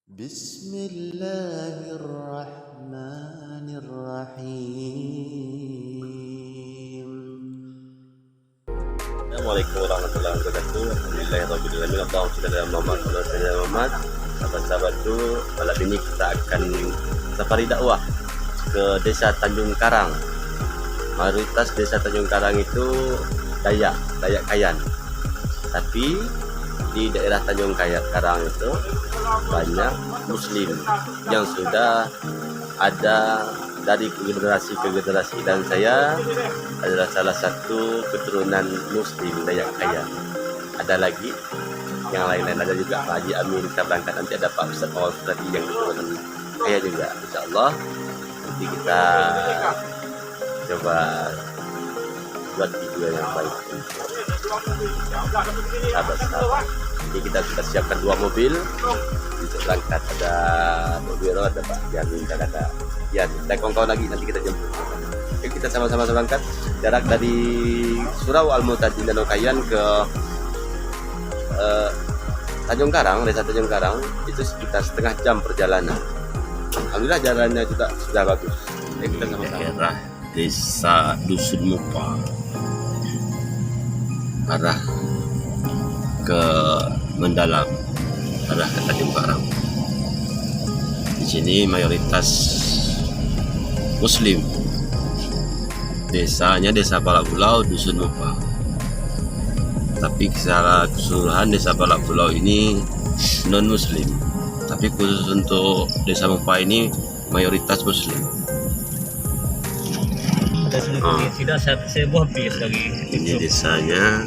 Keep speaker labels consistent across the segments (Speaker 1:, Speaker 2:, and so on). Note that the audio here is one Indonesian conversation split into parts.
Speaker 1: Bismillahirrahmanirrahim.
Speaker 2: Assalamualaikum warahmatullahi wabarakatuh. Alhamdulillahirrahmanirrahim. Allahumma shalli ala Muhammad wa ala sayyidina Muhammad. Sahabat-sahabatku, malam ini kita akan safari dakwah ke Desa Tanjung Karang. Mayoritas Desa Tanjung Karang itu Dayak Kayan. Tapi di daerah Tanjung Karang itu banyak Muslim yang sudah ada dari generasi ke generasi, dan saya adalah salah satu keturunan Muslim Dayak Kayan. Ada lagi yang lain-lain, ada juga Pak Haji Amin. Kita berangkat, nanti ada Pak Ustaz tadi yang keturunan Kaya juga, insya Allah. Nanti kita coba buat video yang baik untuk sahabat-sahabat. Jadi kita sudah siapkan 2 mobil untuk berangkat. Ada mobil, ada Pak Jamin, dan ada Yan. Dan kawan-kawan lagi nanti kita jemput. Oke, kita sama-sama berangkat. Jarak dari Surau Al-Mu'tadin dan Kayan ke Tanjung Karang, Desa Tanjung Karang itu sekitar setengah jam perjalanan. Alhamdulillah jalannya juga sudah bagus. Oke, kita sama-sama. Daerah Desa Dusun Mupa, arah ke mendalam, arah ke Tanjung Karang. Di sini mayoritas Muslim. Desanya Desa Palak Pulau, Dusun Mupa. Tapi secara keseluruhan Desa Palak Pulau ini non Muslim. Tapi khusus untuk Desa Mupa ini mayoritas Muslim.
Speaker 3: Sudah sebuah bis lagi.
Speaker 2: Ini desanya.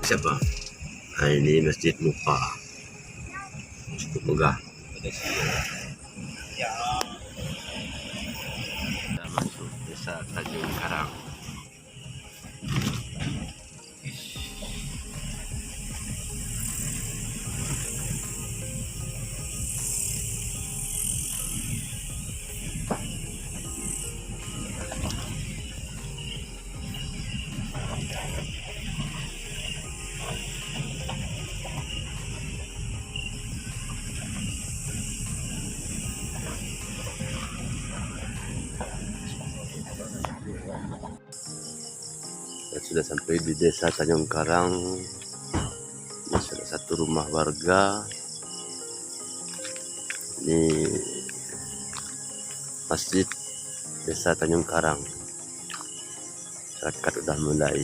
Speaker 2: Siapa? Nah, ini Masjid Mupa. Cukup megah. Kita masuk Desa Tanjung Karang. Kita sudah sampai di Desa Tanjung Karang. Ini salah satu rumah warga. Ini Masjid Desa Tanjung Karang. Masyarakat sudah mulai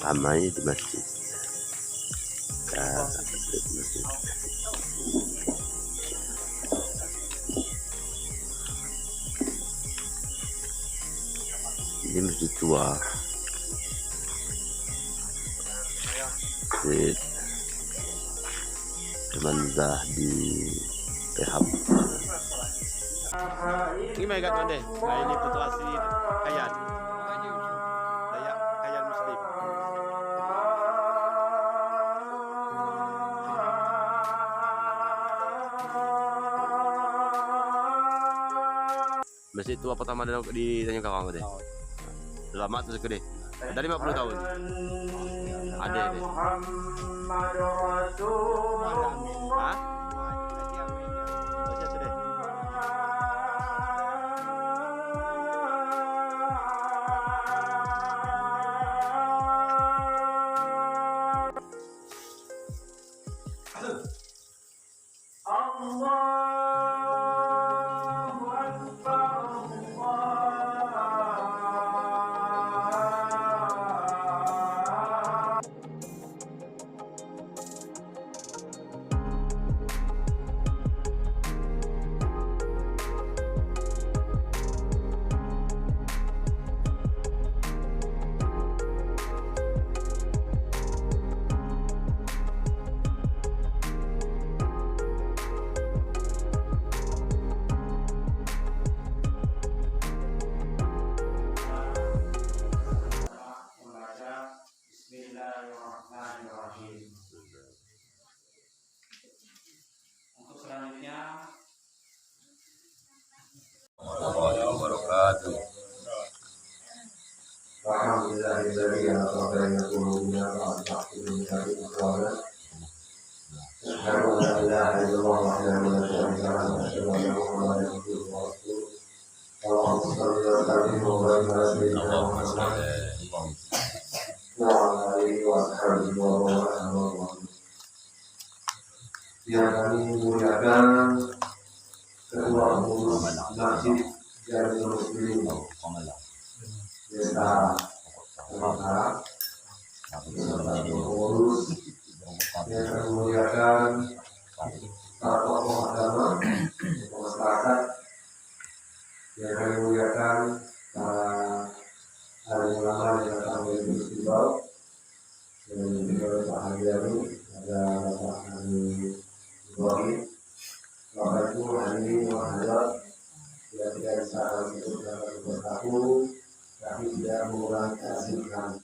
Speaker 2: ramai di masjid. Ini masjid tua. Masjid Kemanzah di Rehab. Ini megat mana? Nah, ini putu asli Kayan. Dayak Kayan Muslim. Masjid tua pertama di Tanjung Karang deh. Lama tuh segede. Dari 50 tahun. Ada deh. Hah?
Speaker 3: Bismillahirrahmanirrahim. Untuk selanjutnya
Speaker 2: Warahmatullahi wabarakatuh.
Speaker 4: Alhamdulillahilladzi anzala ala qulubina wa
Speaker 1: warahmatullahi wabarakatuh. Yang kami muliakan Ketua Umum Masjid Jamiul Muslimin Desa Utara beserta pengurus yang kami muliakan para tokoh agama masyarakat yang kami muliakan para alim ulama yang datang dari festival yang dipimpin Pak Haji, ada Bapak Haji Ibrahim, Bapak Ibu Haji Muhammad yang tidak bisa disebut dalam persatu, tapi tidak mengurangi kasih kami,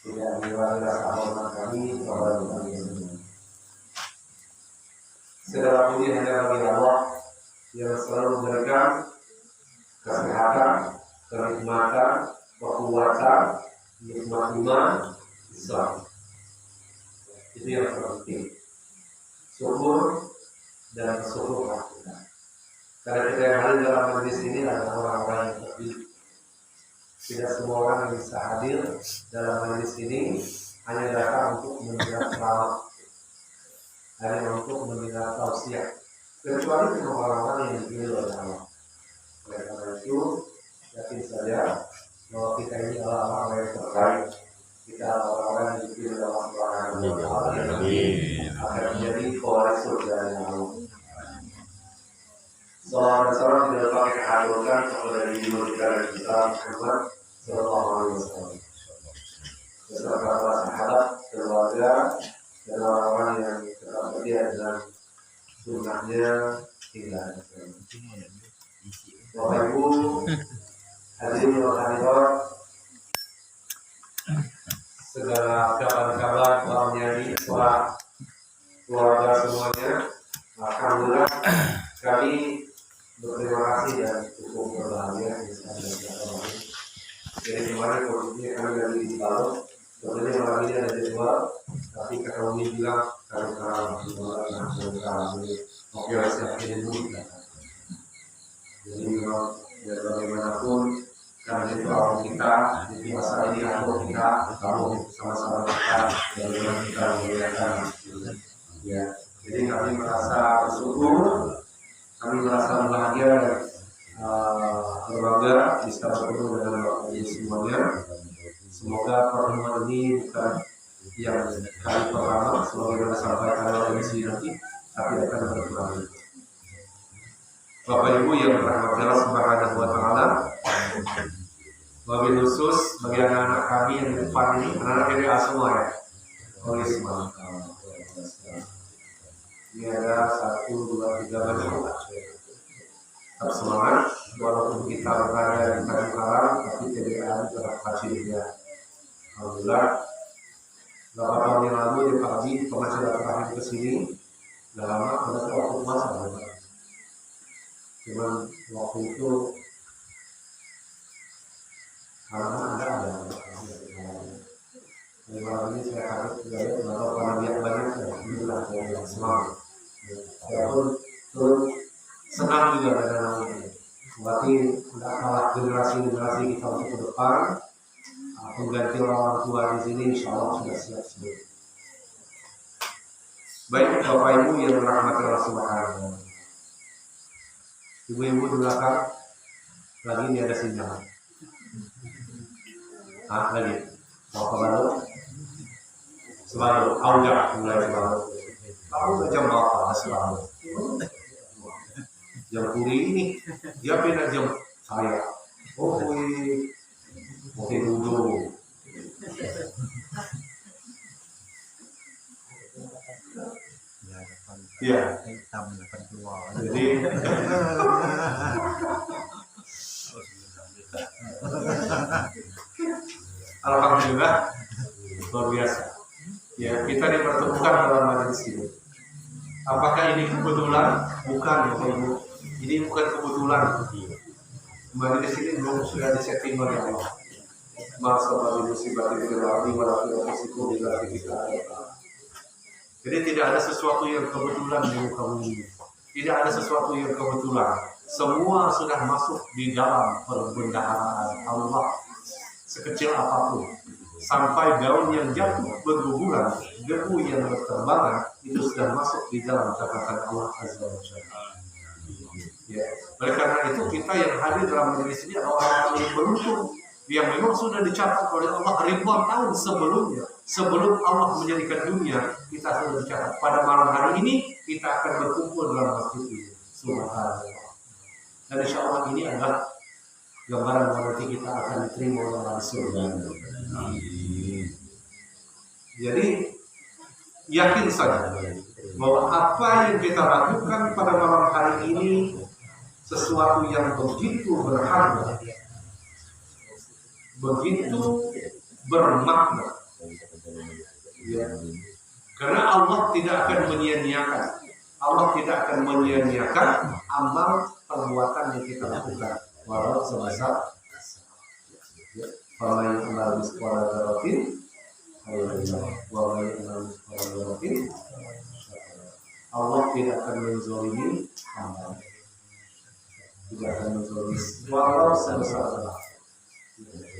Speaker 1: tidak mengurangi rasa hormat kami kepada kami semua. Segala puji hanya bagi Allah yang selalu memberikan kesehatan, kenikmatan, kekuatan, nikmat iman, Islam. Itu yang terpenting. Syukur dan bersyukur kita. Karena kita yang hadir dalam majlis ini adalah orang-orang yang terpilih. Tidak semua orang yang bisa hadir dalam majlis ini hanya datang untuk mendengar ceramah, hanya untuk mendengar tausiah. Kecuali cuma orang-orang yang dipilih oleh Allah. Oleh karena itu, yakin saja bahwa kita ini adalah orang-orang yang terbaik. Kita adalah orang-orang yang dipilih oleh Allah Subhanahu wa Ta'ala yang akan menjadi pewaris surga yang Allah. Salam tidak dapat kita hadirkan kepada diri kita dan kita Muhammad Sallallahu Alaihi Wasallam. Beserta para sahabat, keluarga, dan orang-orang yang tetap setia dengan sunnahnya hingga akhir. Bapak Ibu, hadirin dan hadirat, segala kabar-kabar telah menjadi suara keluarga semuanya. Alhamdulillah kami berterima kasih dan cukup berbahagia jadi kemarin posisinya kami dari di Palu, sebenarnya malam ini ada jadwal, tapi kata Umi bilang karena oke siap ini dulu. Jadi ya bagaimanapun karena itu awal kita di masa ini awal kita kamu sama-sama kita bagaimana kita memuliakan ya. Jadi kami merasa bersyukur, kami merasa bahagia dan berbangga bisa bertemu dengan Bapak Ibu semuanya. Semoga pertemuan ini bukan yang kali pertama sebagaimana disampaikan oleh misi nanti, tapi akan berkembang. Bapak Ibu yang dirahmati Allah Subhanahu wa Ta'ala, wabil khusus bagi anak-anak kami yang di depan ini, anak-anak ini semua ya, oleh semua. Ini ada 1, 2, 3 banyak. Tetap semangat, walaupun kita berada di Tanjung Karang, tapi tidak ada beradaptasi dia. Alhamdulillah, 8 tahun yang lalu di pagi pengacara terakhir ke sini, udah lama, ada waktu masa. Cuman waktu itu ada. Di malam ini saya kaget juga atau karena lihat banyak alhamdulillah saya semangat. Saya pun turut senang juga dengan ini. Berarti tidak kalah generasi kita untuk ke depan. Pengganti orang tua di sini insya Allah sudah siap semua. Baik Bapak Ibu yang dirahmati Allah Subhanahu. Ibu-ibu di belakang lagi ini ada sinyal. Lagi mau ke Baru? Selalu, enggak mulai selalu. Tahu jam berapa selalu? Jam kuri ini, dia pindah jam saya. Oke dulu. Ya, jadi alhamdulillah luar biasa. Ya, kita dipertemukan dalam majelis ini. Apakah ini kebetulan? Bukan, Bapak Ibu. Ini bukan kebetulan. Majelis ini belum sudah disetting oleh Allah. Masa musibah itu berarti walaupun risiko bila kita ada. Jadi tidak ada sesuatu yang kebetulan di muka bumi. Tidak ada sesuatu yang kebetulan. Semua sudah masuk di dalam perbendaharaan Allah. Sekecil apapun, sampai daun yang jatuh berguguran, debu yang berterbangan itu sudah masuk di dalam catatan Allah Azza wa Jalla. Ya. Oleh karena itu kita yang hadir dalam majelis ini adalah orang yang beruntung yang memang sudah dicatat oleh Allah ribuan tahun sebelumnya. Sebelum Allah menjadikan dunia, kita sudah dicatat. Pada malam hari ini kita akan berkumpul dalam masjid ini. Subhanallah. Dan insya Allah ini adalah gambaran bahwa nanti kita akan diterima oleh Allah surga. Jadi yakin saja bahwa apa yang kita lakukan pada malam hari ini sesuatu yang begitu berharga, begitu bermakna. Ya. Karena Allah tidak akan menyia-nyiakan. Allah tidak akan menyia-nyiakan amal perbuatan yang kita lakukan walau sebesar Allah yang amal misqala dzarratin Allah tidak akan menzalimi amal, tidak akan menzalimi walau sebesar.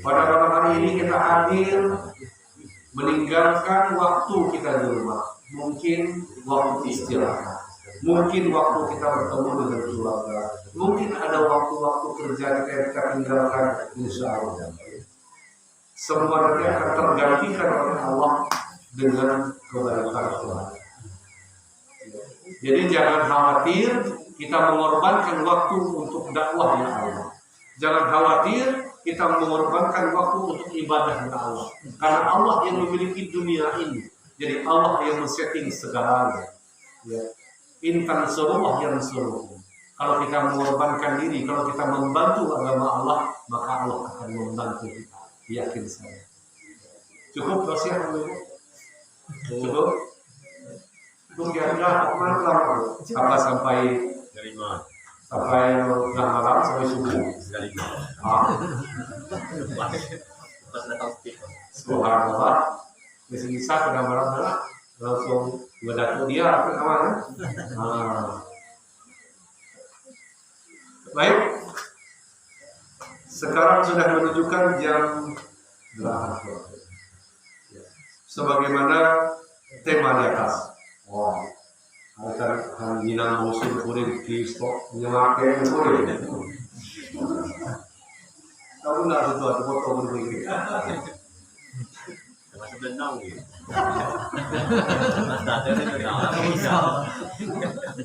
Speaker 1: Pada malam hari ini kita hadir meninggalkan waktu kita di rumah, mungkin waktu istirahat, mungkin waktu kita bertemu dengan keluarga, mungkin ada waktu-waktu kerja kita tinggalkan, insya Allah. Semua nanti akan tergantikan oleh Allah dengan kebaikan Tuhan. Jadi jangan khawatir kita mengorbankan waktu untuk dakwah ya Allah. Jangan khawatir kita mengorbankan waktu untuk ibadah kepada Allah. Karena Allah yang memiliki dunia ini. Jadi Allah yang men-setting segalanya. Ya. Intan seluruh yang seluruh. Kalau kita mengorbankan diri, kalau kita membantu agama Allah, maka Allah akan membantu kita. Yakin saya. Cukup dosia Ibu? Cukup? Cukup kira-kira kemana apa sampai udah malam sampai subuh. Subhanallah. Bisa pada malam langsung berdaku dia apa kemana? Baik. Sekarang sudah menunjukkan jam 8. Sebagaimana tema di atas. Wow. Akan hinang musim kulit di stok nyemakai kulit. Tahu nggak itu ada foto begini?
Speaker 2: Masih benang gitu.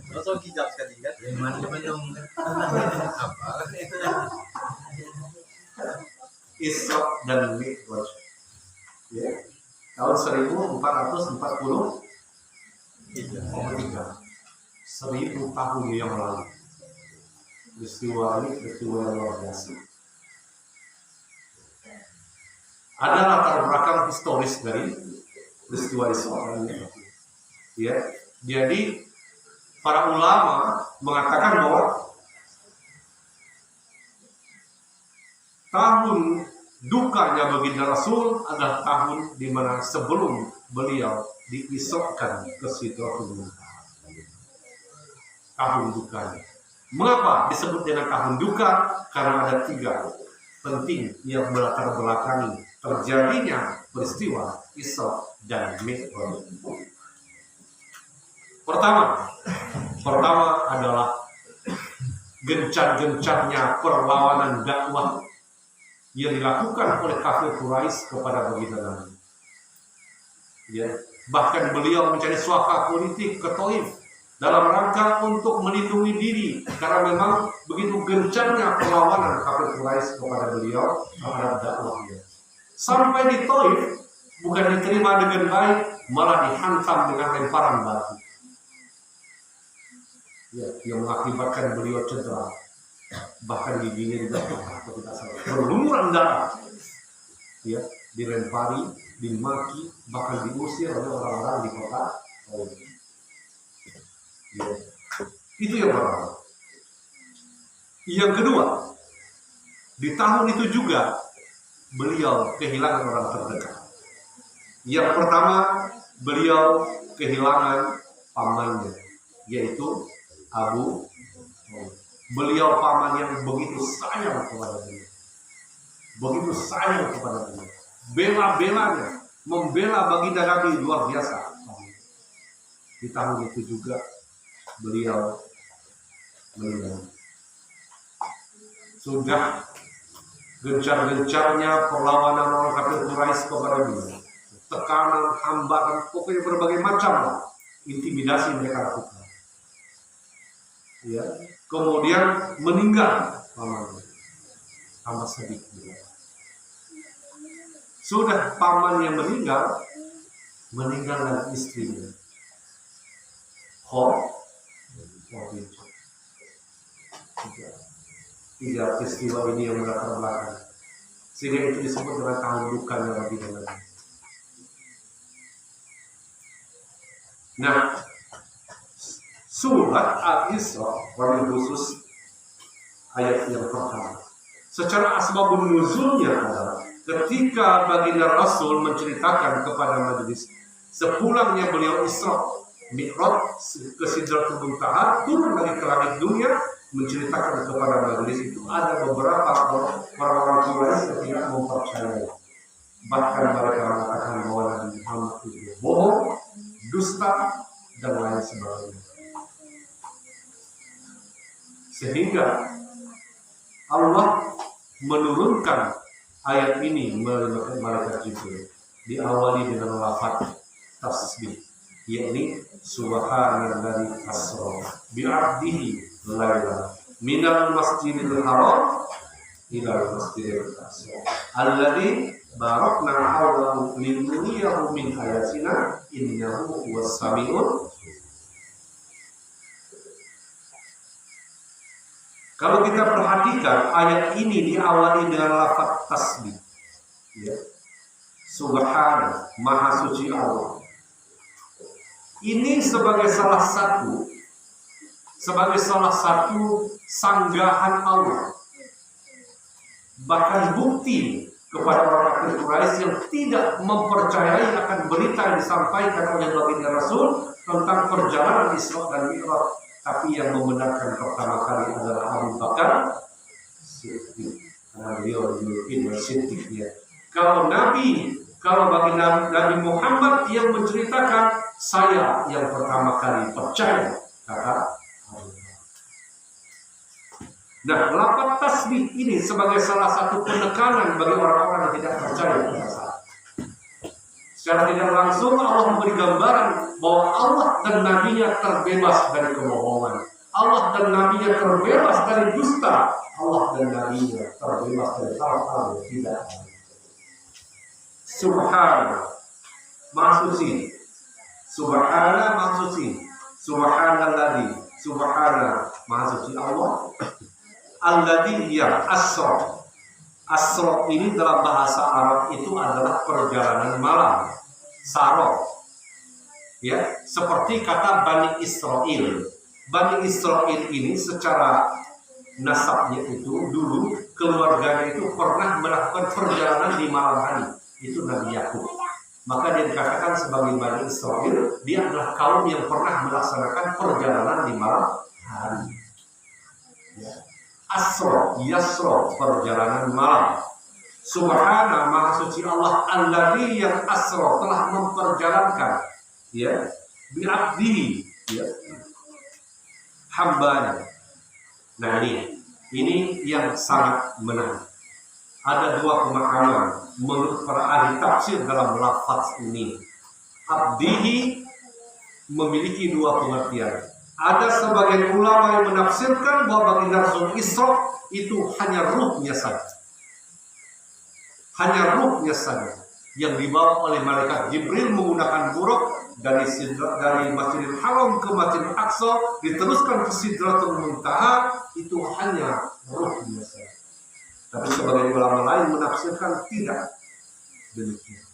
Speaker 2: Langsung hijab sekali kan? Mana benang? Apa?
Speaker 1: Isra dan Mi'raj. Ya. Tahun 1443. 1000 tahun yang lalu. Peristiwa ini peristiwa yang luar biasa. Ada latar belakang historis dari peristiwa Isra ini. Ya. Jadi para ulama mengatakan bahwa tahun dukanya baginda Rasul adalah tahun di mana sebelum beliau diisokkan ke Sidratul Muntaha. Tahun dukanya. Mengapa disebut dengan tahun duka? Karena ada 3 penting yang melatar belakangi terjadinya peristiwa Isra dan Mi'raj. Pertama adalah gencar-gencarnya perlawanan dakwah yang dilakukan oleh kafir Quraisy kepada baginda Nabi. Ya, bahkan beliau mencari suaka politik ke Taif dalam rangka untuk melindungi diri karena memang begitu gencarnya perlawanan kafir Quraisy kepada beliau terhadap dakwahnya. Sampai di Taif bukan diterima dengan baik, malah dihantam dengan lemparan batu. Ya, yang mengakibatkan beliau cedera. Bahkan giginya juga berlumuran darah. Ya, dilempari, dimaki, bahkan diusir oleh orang-orang di kota Taif. Ya. Itu yang pertama. Yang kedua, di tahun itu juga beliau kehilangan orang terdekat. Yang pertama, beliau kehilangan pamannya, yaitu Abu Thalib. Beliau paman yang begitu sayang kepada beliau. Begitu sayang kepada beliau. bela-belanya membela baginda Nabi luar biasa. Di tahun itu juga beliau meninggal. Sudah gencar-gencarnya perlawanan orang kafir Quraisy kepada beliau, tekanan, hambatan, pokoknya berbagai macam lah intimidasi mereka lakukan. Ya, kemudian meninggal pamannya, amat sedih. Sudah paman yang meninggal dan istrinya. Tiga peristiwa ini yang melatar belakang, sehingga itu disebut dengan tahun dukanya Nabi Nabi. Nah, surat Al-Isra wabil khusus ayat yang pertama. Secara asbabun nuzulnya adalah ketika baginda Rasul menceritakan kepada majelis sepulangnya beliau Isra Mi'raj ke Sidratul Muntaha, turun lagi ke langit dunia, menceritakan kepada majelis itu ada beberapa orang-orang Quraisy yang tidak mempercayai. Bahkan mereka mengatakan bahwa Nabi Muhammad itu bohong, dusta, dan lain sebagainya. Sehingga Allah menurunkan ayat ini melalui malaikat Jibril, diawali dengan lafaz tasbih, yakni subhanalladzi asra bi'abdihi laila minal masjidil haram ilal masjidil aqsa alladzi barakna hawlahu linuriyahu min ayatina innahu huwas samiul. Kalau kita perhatikan ayat ini diawali dengan lafaz tasbih, ya. Subhana, maha suci Allah. Ini sebagai salah satu sanggahan Allah, bahkan bukti kepada orang kafir Quraisy yang tidak mempercayai akan berita yang disampaikan oleh baginda Rasul tentang perjalanan Isra dan Mi'raj, tapi yang membenarkan pertama kali adalah Abu Bakar Siddiq, karena beliau dijuluki Siddiqnya. Kalau baginda Nabi Muhammad yang menceritakan, saya yang pertama kali percaya, kata Allah. Nah, lafaz tasbih ini sebagai salah satu penekanan bagi orang-orang yang tidak percaya pada saat. Secara tidak langsung Allah memberi gambaran bahwa Allah dan Nabi-Nya terbebas dari kebohongan. Allah dan Nabi-Nya terbebas dari dusta. Allah dan Nabi-Nya terbebas dari hal-hal yang tidak ada. Subhana, maha suci. Subhana, maha suci. Subhanalladzi, subhana, maha suci Allah. Alladzi yang asra. Asra ini dalam bahasa Arab itu adalah perjalanan malam. Saro. Ya, seperti kata Bani Israel. Bani Israel ini secara nasabnya itu dulu keluarganya itu pernah melakukan perjalanan di malam hari. Itu Nabi Yakub. Maka dia dikatakan sebagai Bani Israel, dia adalah kaum yang pernah melaksanakan perjalanan di malam hari. Ya. Asra, yasra, perjalanan malam. Subhana, maha suci Allah, alladzi yang asra, telah memperjalankan, ya, bi'abdihi, ya, hambanya. Nah, ini yang sangat menarik. Ada dua pemahaman menurut para ahli tafsir dalam lafaz ini. Abdihi memiliki dua pengertian. Ada sebagian ulama yang menafsirkan bahwa baginda Rasul Isra itu hanya ruhnya saja. Hanya ruhnya saja yang dibawa oleh malaikat Jibril menggunakan buraq dari Masjidil Haram ke Masjidil Aqsa, diteruskan ke Sidratul Muntaha, itu hanya ruhnya saja. Tapi sebagian ulama lain menafsirkan tidak demikian.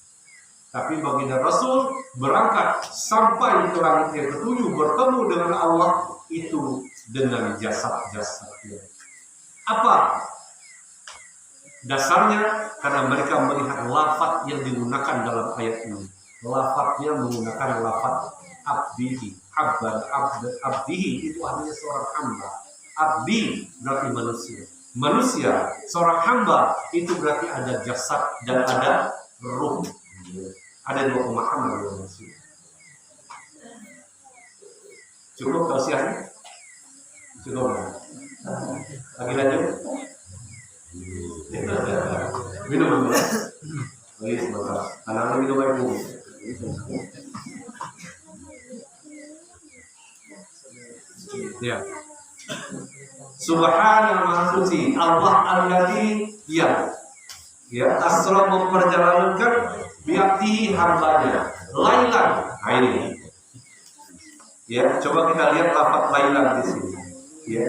Speaker 1: Tapi baginda Rasul berangkat sampai ke langit yang ketujuh, bertemu dengan Allah itu dengan jasad-jasadnya. Apa dasarnya? Karena mereka melihat lafaz yang digunakan dalam ayat ini. Lafaznya menggunakan lafaz abdihi. Abdihi itu artinya seorang hamba. Abdi berarti manusia. Manusia, seorang hamba itu berarti ada jasad dan ada Rum. Ada dua pemahaman dalam masjid. Cukup tausiahnya? Cukup. Lagi lanjut? Minum dulu. Lagi sebentar. Anak-anak minum air putih. Ya. Subhanal Maha Suci Allah alladzi ya asra memperjalankan biakti hambanya lailan. Nah ini ya, coba kita lihat lafaz lailan di sini ya.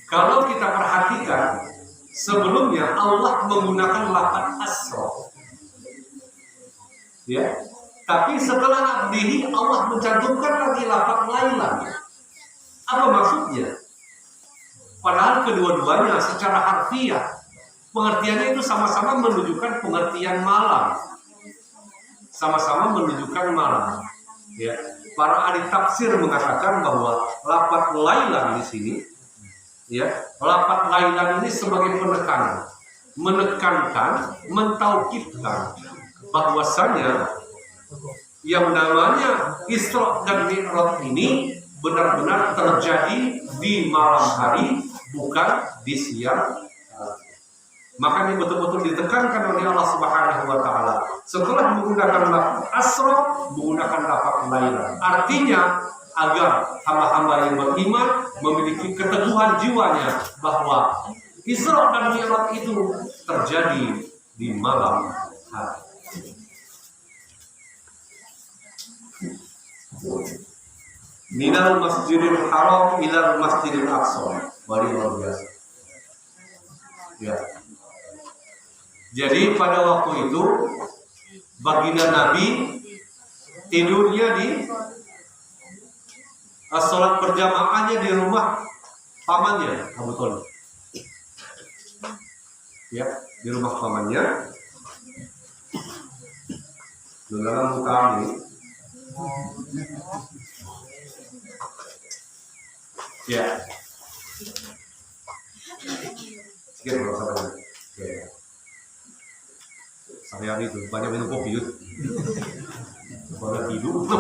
Speaker 1: Kalau kita perhatikan sebelumnya Allah menggunakan lafaz asra ya, tapi setelah abdihi Allah mencantumkan lagi lafaz lailan. Apa maksudnya? Padahal kedua-duanya secara harfiah pengertiannya itu sama-sama menunjukkan pengertian malam. Sama-sama menunjukkan malam. Ya. Para ahli tafsir mengatakan bahwa lafaz lailan di sini, ya, lafaz lailan ini sebagai penekanan, menekankan, mentaukidkan bahwasanya yang namanya Isra dan Mi'raj ini benar-benar terjadi di malam hari, bukan di siang. Makanya betul-betul ditekankan oleh Allah Subhanahu wa taala. Setelah menggunakan lafaz asra, menggunakan lafaz lailan. Artinya agar hamba-hamba yang beriman memiliki keteguhan jiwanya bahwa Isra dan Mi'raj itu terjadi di malam hari. Minal Masjidil Haram ilal Masjidil Aqsa. Luar biasa. Ya. Jadi pada waktu itu baginda Nabi tidurnya di sholat berjamaahnya di rumah pamannya Abu Thalib. Ya, di rumah pamannya. Dalam muka ini. Ya. Sekian kalau sahabatnya. Ya. Saya itu banyak minum kopi. Banyak hidup.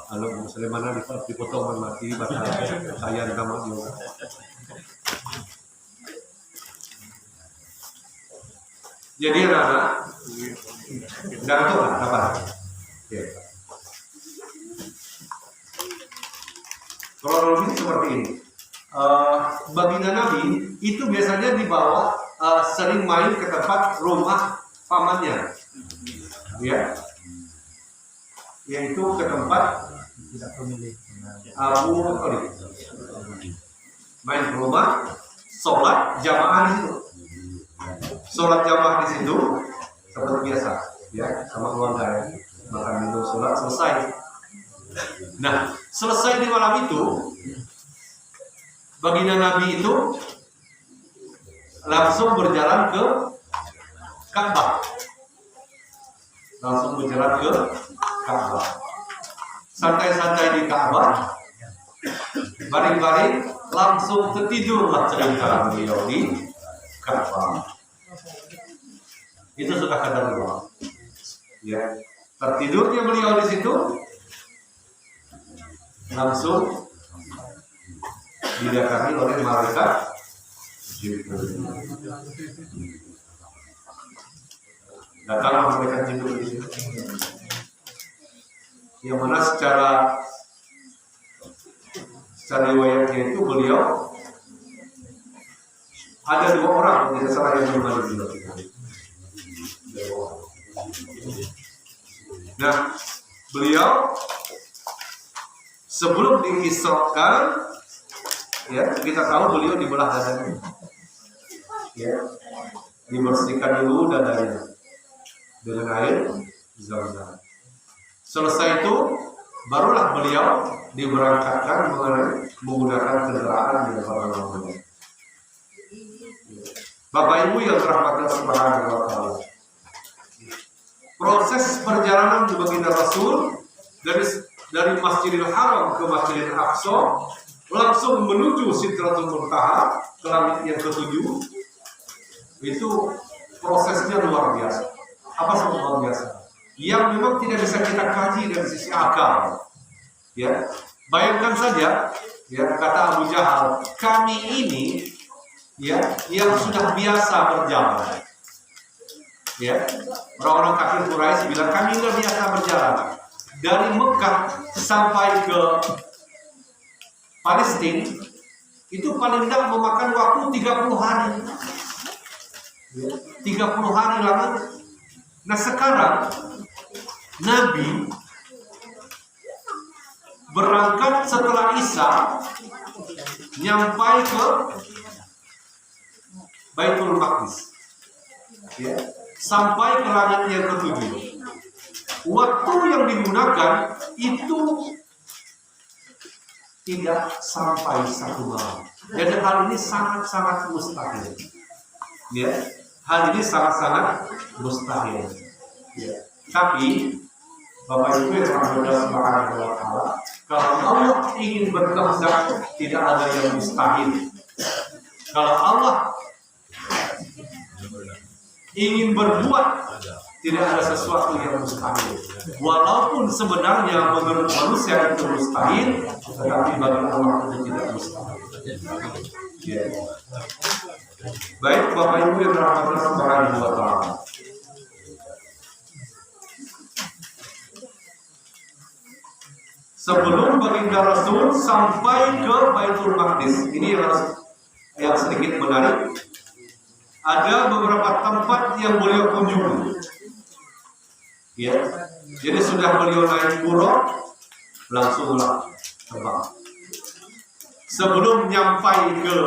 Speaker 1: Kalau Sulaiman dipotong mati bakal saya sama dia. Jadi anak-anak, dan itu apa? Ya. Kronologi seperti ini. Baginda Nabi itu biasanya dibawa sering main ke tempat rumah pamannya, ya, yaitu ke tempat Abu Thalib. Main ke rumah, sholat jamaah di situ. Sholat jamaah di situ seperti biasa, ya, sama keluarga ya. Makan minum sholat selesai. Nah, selesai di malam itu, baginda Nabi itu langsung berjalan ke Ka'bah. Langsung berjalan ke Ka'bah. Santai-santai di Ka'bah. Baring-baring langsung tertidurlah cerita beliau di Ka'bah. Itu sudah kadar Allah. Ya, tertidurnya beliau di situ langsung didatangi oleh malaikat Jibril. Datanglah malaikat Jibril di situ. Yang mana secara riwayatnya itu beliau ada dua orang tidak salah yang menemani beliau. Nah, beliau sebelum diisrakan, ya, kita tahu beliau dibelah dadanya, ya, dibersihkan dulu dadanya dengan air zam-zam. Selesai itu, barulah beliau diberangkatkan menggunakan kendaraan yang ramah. Bapak Ibu yang dirahmati Allah Subhanahu wa taala. Proses perjalanan di baginda Rasul dari Masjidil Haram ke Masjidil Aqsa langsung menuju Sidratul Muntaha ke langit yang ketujuh. itu prosesnya luar biasa. Apa sih luar biasa? Yang memang tidak bisa kita kaji dari sisi akal. Ya, bayangkan saja, ya kata Abu Jahal, kami ini, ya yang sudah biasa berjalan. Ya, orang-orang kafir Quraisy bilang kami sudah biasa berjalan dari Mekah sampai ke Palestina itu paling tidak memakan waktu 30 hari. 30 hari lama. Nah sekarang Nabi berangkat setelah Isya nyampai ke Baitul Maqdis, ya, sampai ke langit yang ketujuh. Waktu yang digunakan itu tidak sampai 1 malam. Jadi hal ini sangat-sangat mustahil. Ya, hal ini sangat-sangat mustahil. Ya. Tapi Bapak Ibu yang dirahmati Subhanahu wa Ta'ala, kalau Allah ingin berkehendak tidak ada yang mustahil. Kalau Allah ingin berbuat tidak ada sesuatu yang mustahil. Walaupun sebenarnya menurut manusia itu mustahil, tetapi bagi Allah itu tidak mustahil. Ya. Baik Bapak Ibu yang dirahmati Subhanahu wa Ta'ala. Sebelum baginda Rasul sampai ke Baitul Maqdis, ini yang sedikit menarik. Ada beberapa tempat yang beliau kunjungi. Ya, jadi sudah beliau naik buruk, langsunglah terbang. Sebelum nyampai ke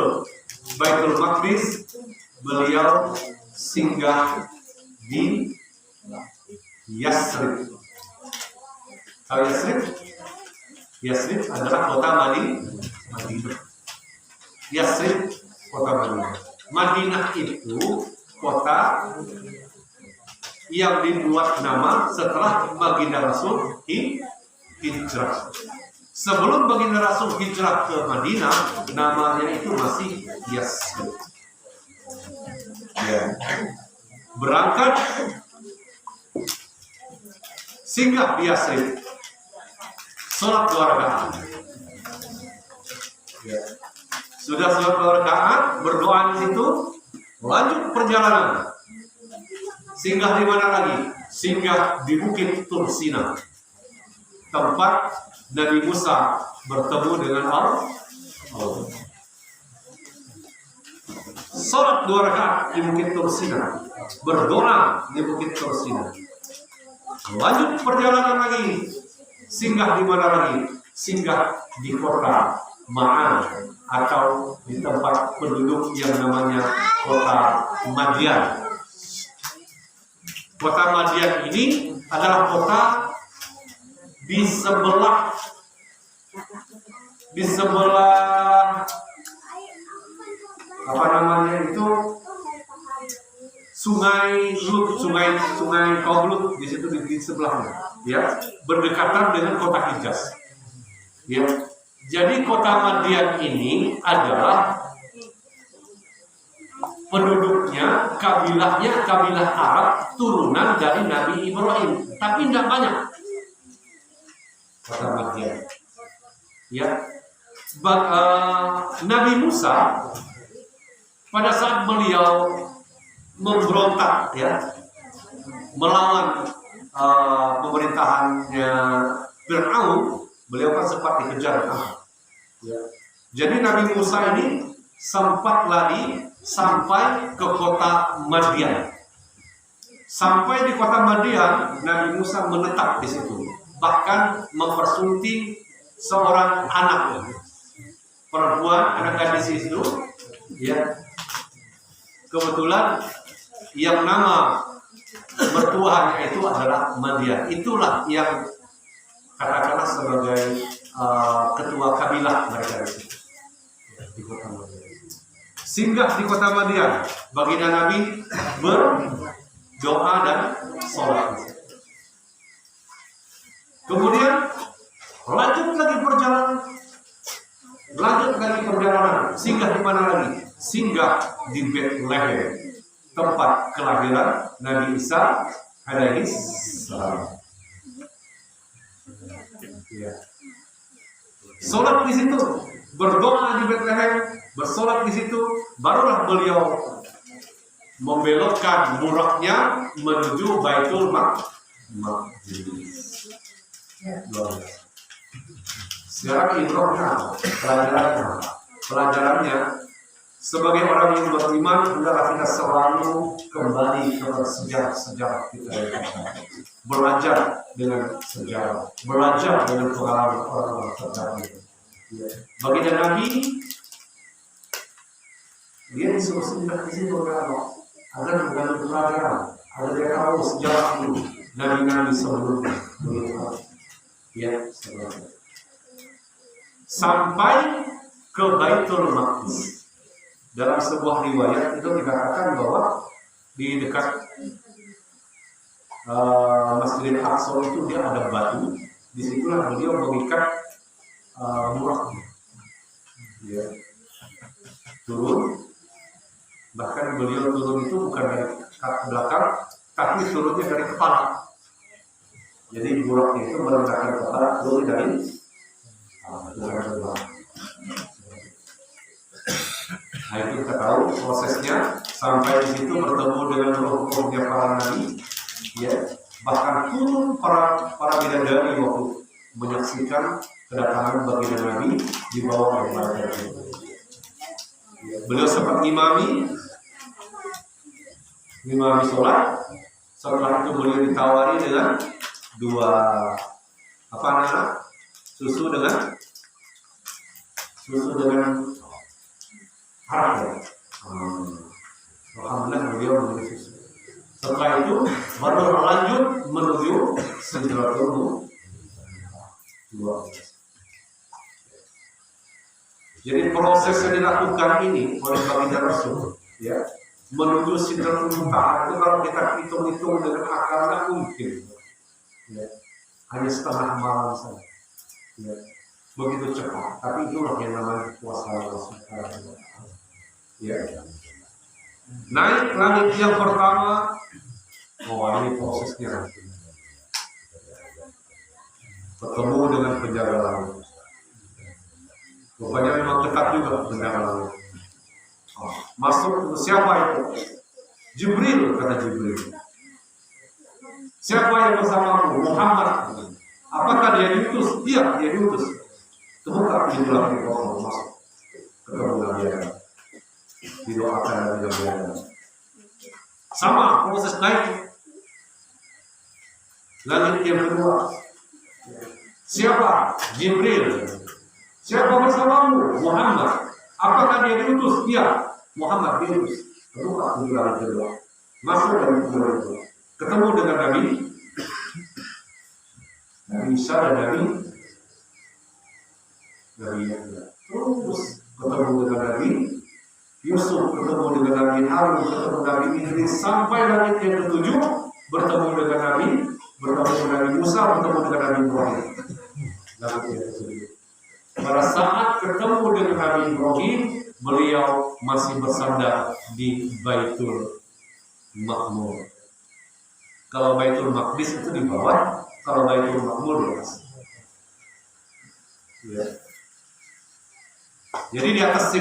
Speaker 1: Baitul Maqdis, beliau singgah di Yasrib. Tahu Yasrib? Yasrib adalah kota Madinah. Yasrib kota Madinah. Madinah itu kota yang dibuat nama setelah baginda Rasul hijrah. Sebelum baginda Rasul hijrah ke Madinah, namanya itu masih Yasrib. Ya. Berangkat singgah di Yasrib. Sholat 2 rakaat. Ya. Sudah sholat 2 rakaat, berdoa di situ, lanjut perjalanan. Singgah di mana lagi? Singgah di Bukit Tursina, tempat Nabi Musa bertemu dengan Allah. Sholat 2 rakaat di Bukit Tursina, berdoa di Bukit Tursina. Lanjut perjalanan lagi. Singgah di mana lagi? Singgah di kota Ma'an atau di tempat penduduk yang namanya kota Madian. Kota Madian ini adalah kota di sebelah apa namanya itu sungai Koblut di situ di sebelahnya, ya, berdekatan dengan kota Hijaz. Ya. Jadi kota Madian ini adalah penduduknya, kabilah Arab turunan dari Nabi Ibrahim, tapi tidak banyak. Kota Madian. Ya. Nabi Musa pada saat beliau memberontak, ya, melawan pemerintahannya Fir'aun, beliau kan sempat dikejar. Ya. Jadi Nabi Musa ini sempat lari sampai ke kota Madian. Sampai di kota Madian, Nabi Musa menetap di situ, bahkan mempersunting seorang anak perempuan, anak gadis itu, ya. Kebetulan yang nama mertuanya itu adalah Madian. Itulah yang katakanlah sebagai ketua kabilah mereka di kota Madian. Singgah di kota Madian, baginda Nabi berdoa dan sholat. Kemudian lanjut lagi perjalanan, singgah di mana lagi? Singgah di Bethlehem. tempat kelahiran Nabi Isa alaihi salam. Ya. Sholat di situ, berdoa di Bethlehem, bersolat di situ, barulah beliau membelokkan buraknya menuju Baitul Maqdis. Sekarang ibrahnya, pelajarannya sebagai orang yang beriman, hendaklah kita selalu kembali ke sejarah kita, belajar dengan sejarah, belajar dengan pengalaman orang-orang terdahulu. Baginda Nabi, dia disuruh singgah di situ agar mengambil pelajaran, agar dia tahu sejarah dulu Nabi-Nabi sebelumnya. Ya, sebelumnya. Sampai ke Baitul Maqdis. Dalam sebuah riwayat itu dikatakan bahwa di dekat Masjidil Aqsa itu dia ada batu. Disitulah beliau mengikat buraknya. Ya. Turun. Bahkan beliau turun itu bukan dari kaki belakang, tapi turunnya dari kepala. Jadi buraknya itu merendahkan kepala, turun dari belakang. Nah itu kita tahu prosesnya sampai di situ bertemu dengan roh-rohnya para nabi, ya, bahkan turun para bidadari waktu menyaksikan kedatangan baginda Nabi di bawah malaikat. Beliau sempat ngimami sholat. Setelah itu beliau ditawari dengan dua susu dengan haram. Alhamdulillah beliau memberi susu. Setelah itu baru lanjut menuju Sidratul Muntaha. Jadi proses yang dilakukan ini oleh baginda Rasul, ya, menuju Sidratul Muntaha itu kalau kita hitung-hitung dengan akalnya mungkin, ya, hanya setengah malam saja. Ya. Begitu cepat, tapi itulah yang namanya kuasa Allah. Ya. Naik langit yang pertama, ini prosesnya. Bertemu dengan penjaga langit. Rupanya memang dekat juga penjaga langit. Masuk, siapa itu? Jibril, kata Jibril. Siapa yang bersamamu? Muhammad. Apakah dia diutus? Iya, dia diutus. Terbuka pintu langit kosong, masuk ketemu Nabi Adam, didoakan Nabi Adam. Sama proses naik langit yang kedua. Siapa? Jibril. Siapa bersamamu? Muhammad. Apakah dia diutus? Iya, Muhammad diutus. Terbuka pintu langit kedua, masuk dari pintu langit kedua, ketemu dengan Nabi Isa dan Nabi terus ketemu dengan Nabi Yusuf, ketemu dengan Nabi Harun, ketemu Nabi Idris, sampai langit yang ketujuh bertemu dengan Nabi Musa, bertemu dengan Nabi Ibrahim. Langit yang ketujuh. Pada saat ketemu dengan Nabi Ibrahim, beliau masih bersandar di Baitul Ma'mur. Kalau Baitul Maqdis itu di bawah, kalau Baitul Ma'mur di atas. Ya. Jadi di atas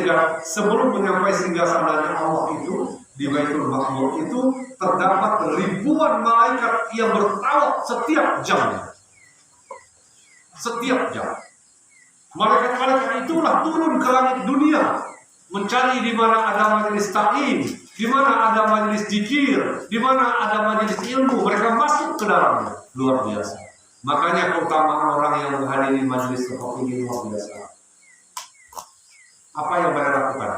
Speaker 1: sebelum menyampai singgasananya Allah itu di Baitul Ma'mur itu terdapat ribuan malaikat yang bertawaf setiap jamnya. Setiap jam. Malaikat-malaikat itulah turun ke langit dunia mencari di mana ada majelis ta'lim, di mana ada majelis zikir, di mana ada majelis ilmu, mereka masuk ke dalamnya. Luar biasa. Makanya keutamaan orang yang menghadiri majelis seperti ini luar biasa. Apa yang mereka lakukan?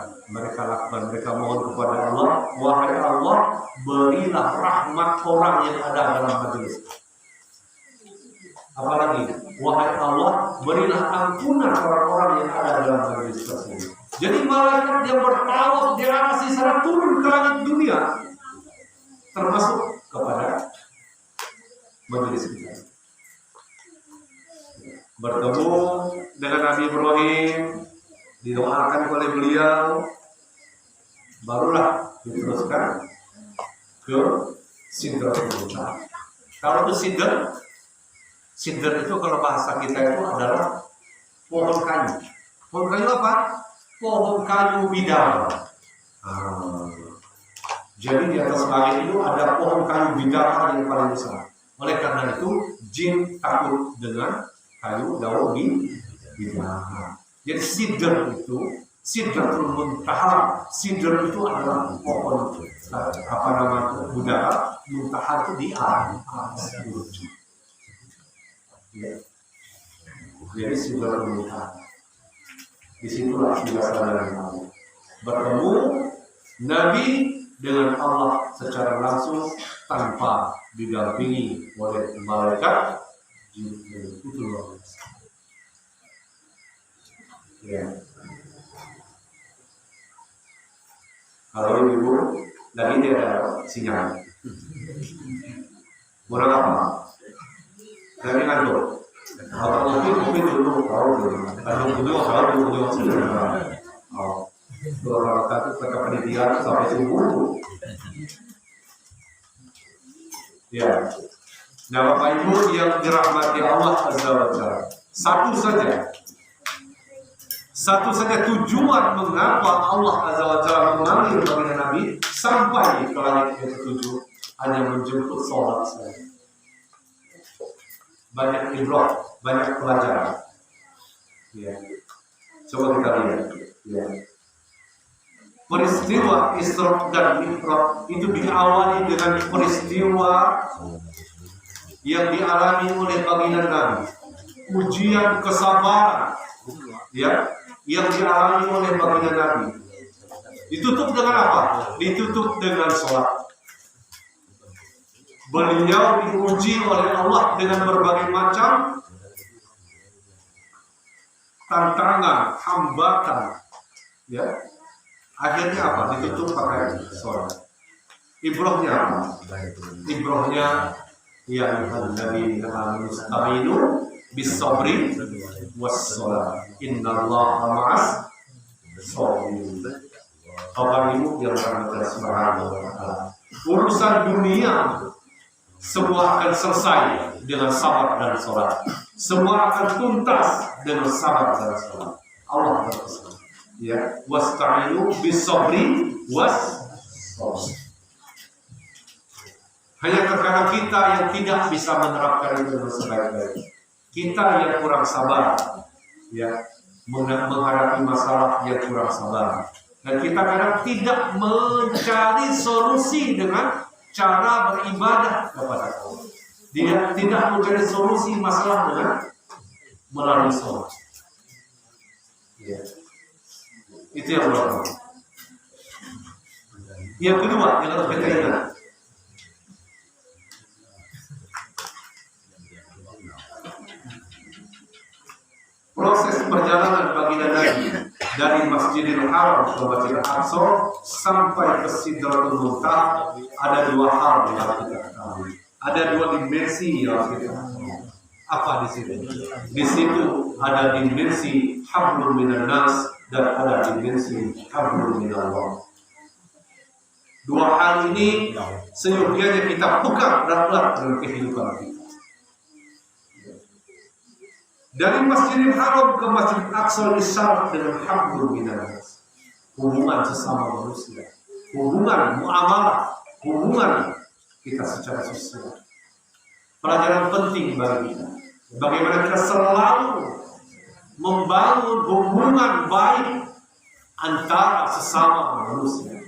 Speaker 1: Mereka mohon kepada Allah, wahai Allah, berilah rahmat orang yang ada dalam majelis. Apalagi, wahai Allah, berilah ampunan orang-orang yang ada dalam majelis tersebut. Jadi malaikat yang bertawaf di atas sana turun ke langit dunia, termasuk kepada majelis kita. Bertemu dengan Nabi Ibrahim, didoakan oleh beliau, barulah diteruskan ke Sidratul Muntaha. Kalau ke sidr itu kalau bahasa kita itu adalah pohon kayu. Pohon kayu apa? Pohon kayu bidara. Jadi di atas langit itu ada pohon kayu bidara yang paling besar. Oleh karena itu jin takut dengan kayu daun bidara. Jadi sidr itu, Sidratul Muntaha, sidr itu adalah pohon budara, muntaha itu di atas. Jadi Sidratul Muntaha. Disitulah suasana Nabi bertemu Nabi dengan Allah secara langsung tanpa didampingi oleh malaikat Jibril. Itu luar biasa. Ya. Kalau ibu lagi dia ada sinyal. Murah apa? Lagi ngantuk. Kalau kopi dulu, kalau dulu orang kata mereka pendidikan sampai subuh. Ya. Nah, Bapak Ibu yang dirahmati Allah Azza wa Jalla, satu saja tujuan mengapa Allah Azza wa Jalla memanggil baginda Nabi sampai ke langit yang ketujuh hanya menjemput sholat saja. Banyak ibrah, banyak pelajaran. Ya. Coba kita lihat. Ya. Peristiwa Isra dan Mi'raj itu diawali dengan peristiwa yang dialami oleh baginda Nabi, ujian kesabaran, ya, yang dialami oleh baginda Nabi. Ditutup dengan apa? Ditutup dengan sholat. Beliau diuji oleh Allah dengan berbagai macam tantangan, hambatan, ya. Akhirnya apa? Ditutup pakai sholat. Ibrahnya apa? Ibrahnya ya Nabi Aminu bis sabri was sholat. Innallaha ma'as sabirin. Bapak Ibu yang dirahmati Subhanahu wa Ta'ala, urusan dunia semua akan selesai dengan sabar dan sholat. Semua akan tuntas dengan sabar dan sholat. Allah berpesan, ya, wasta'inu bis-sabri was-sholat. Hanya terkadang kita yang tidak bisa menerapkan itu dengan sebaik-baik. Kita yang kurang sabar, ya, menghadapi masalah yang kurang sabar. Dan kita kadang tidak mencari solusi dengan cara beribadah kepada Allah. Tidak mencari solusi masalah dengan melalui sholat. Ya. Itu yang pertama. Yang kedua, yang harus kita ingat, proses perjalanan baginda Nabi dari Masjidil Haram ke Masjidil Aqsa sampai ke Sidratul Muntaha ada dua hal yang harus kita ketahui. Ada dua dimensi yang harus kita ketahui. Apa di situ? Di situ ada dimensi hablum minan nas dan ada dimensi hablum minallah. Dua hal ini seyogianya kita pegang dan erat dalam kehidupan kita. Dari Masjidil Haram ke Masjidil Aqsa disyarat dengan hablum minan nas. Hubungan sesama manusia, hubungan muamalah, hubungan kita secara sosial. Pelajaran penting bagi kita. Bagaimana kita selalu membangun hubungan baik antara sesama manusia.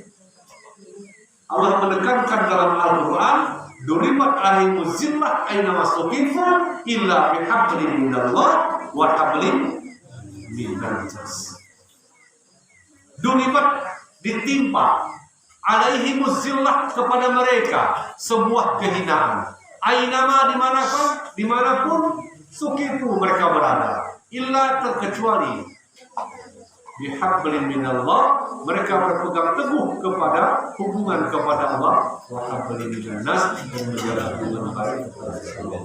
Speaker 1: Allah menekankan dalam Al-Quran, duribat alaihimuz zillah aina masuqifu illa bihablin minallah wa hablin minan nas. Duribat ditimpa alaihimuz zillah kepada mereka sebuah kehinaan. Ainama dimanapun sukifu mereka berada, illa terkecuali bihablin minallah, mereka berpegang teguh kepada hubungan kepada Allah, wa hablin minan nas, dan menjaga hubungan baik kepada Allah.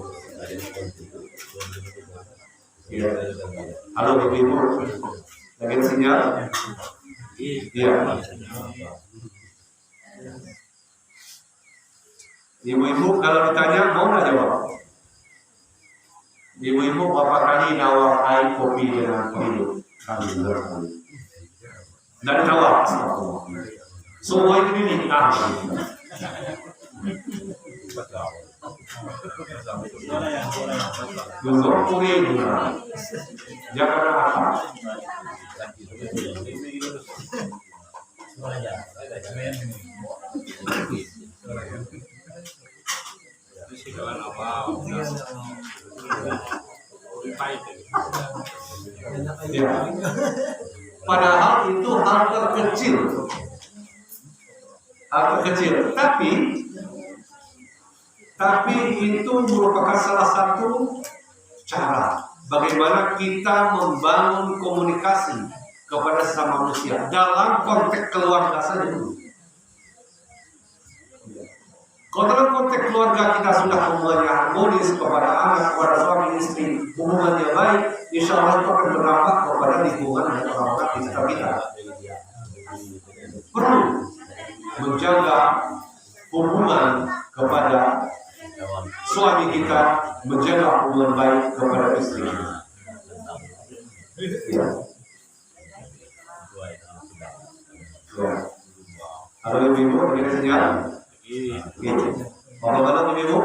Speaker 1: Ya. Halo Ibu, lagi sinyal? Iya. Ibu-ibu kalau ditanya mau nggak jawab? Ibu-ibu berapa kali nawar air kopi dengan minum? Dan nawar, semua ini Dulu kulit, jangan apa. Ya. Padahal itu hal terkecil, tapi itu merupakan salah satu cara bagaimana kita membangun komunikasi kepada sesama manusia dalam konteks keluarga saja dulu. Kalau dalam konteks keluarga kita sudah hubungannya harmonis kepada anak, kepada suami istri, hubungannya baik, insya Allah itu akan berdampak kepada lingkungan dan orang-orang di sekitar kita. Perlu menjaga hubungan kepada suami kita, menjaga hubungan baik kepada istri. Ya. Halo ibu-ibu, begini sinyal. Gitu. Mana ibu?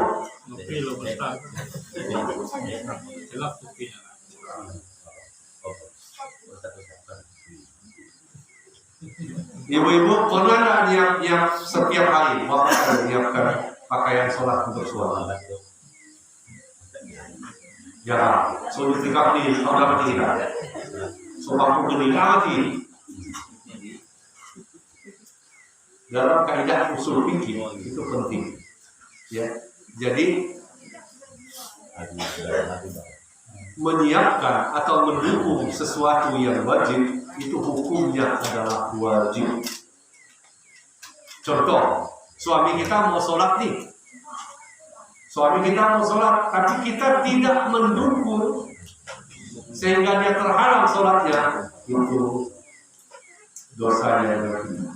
Speaker 1: Ibu-ibu pernah nggak nyiap setiap hari bapak akan menyiapkan pakaian sholat untuk suami? Ya, sulit dikali orang tidak. Soal begini lagi. Dalam kaidah usul fikih itu penting. Ya, jadi menyiapkan atau mendukung sesuatu yang wajib itu hukumnya adalah wajib. Contoh, suami kita mau sholat nih, tapi kita tidak mendukung sehingga dia terhalang sholatnya, itu dosanya berarti.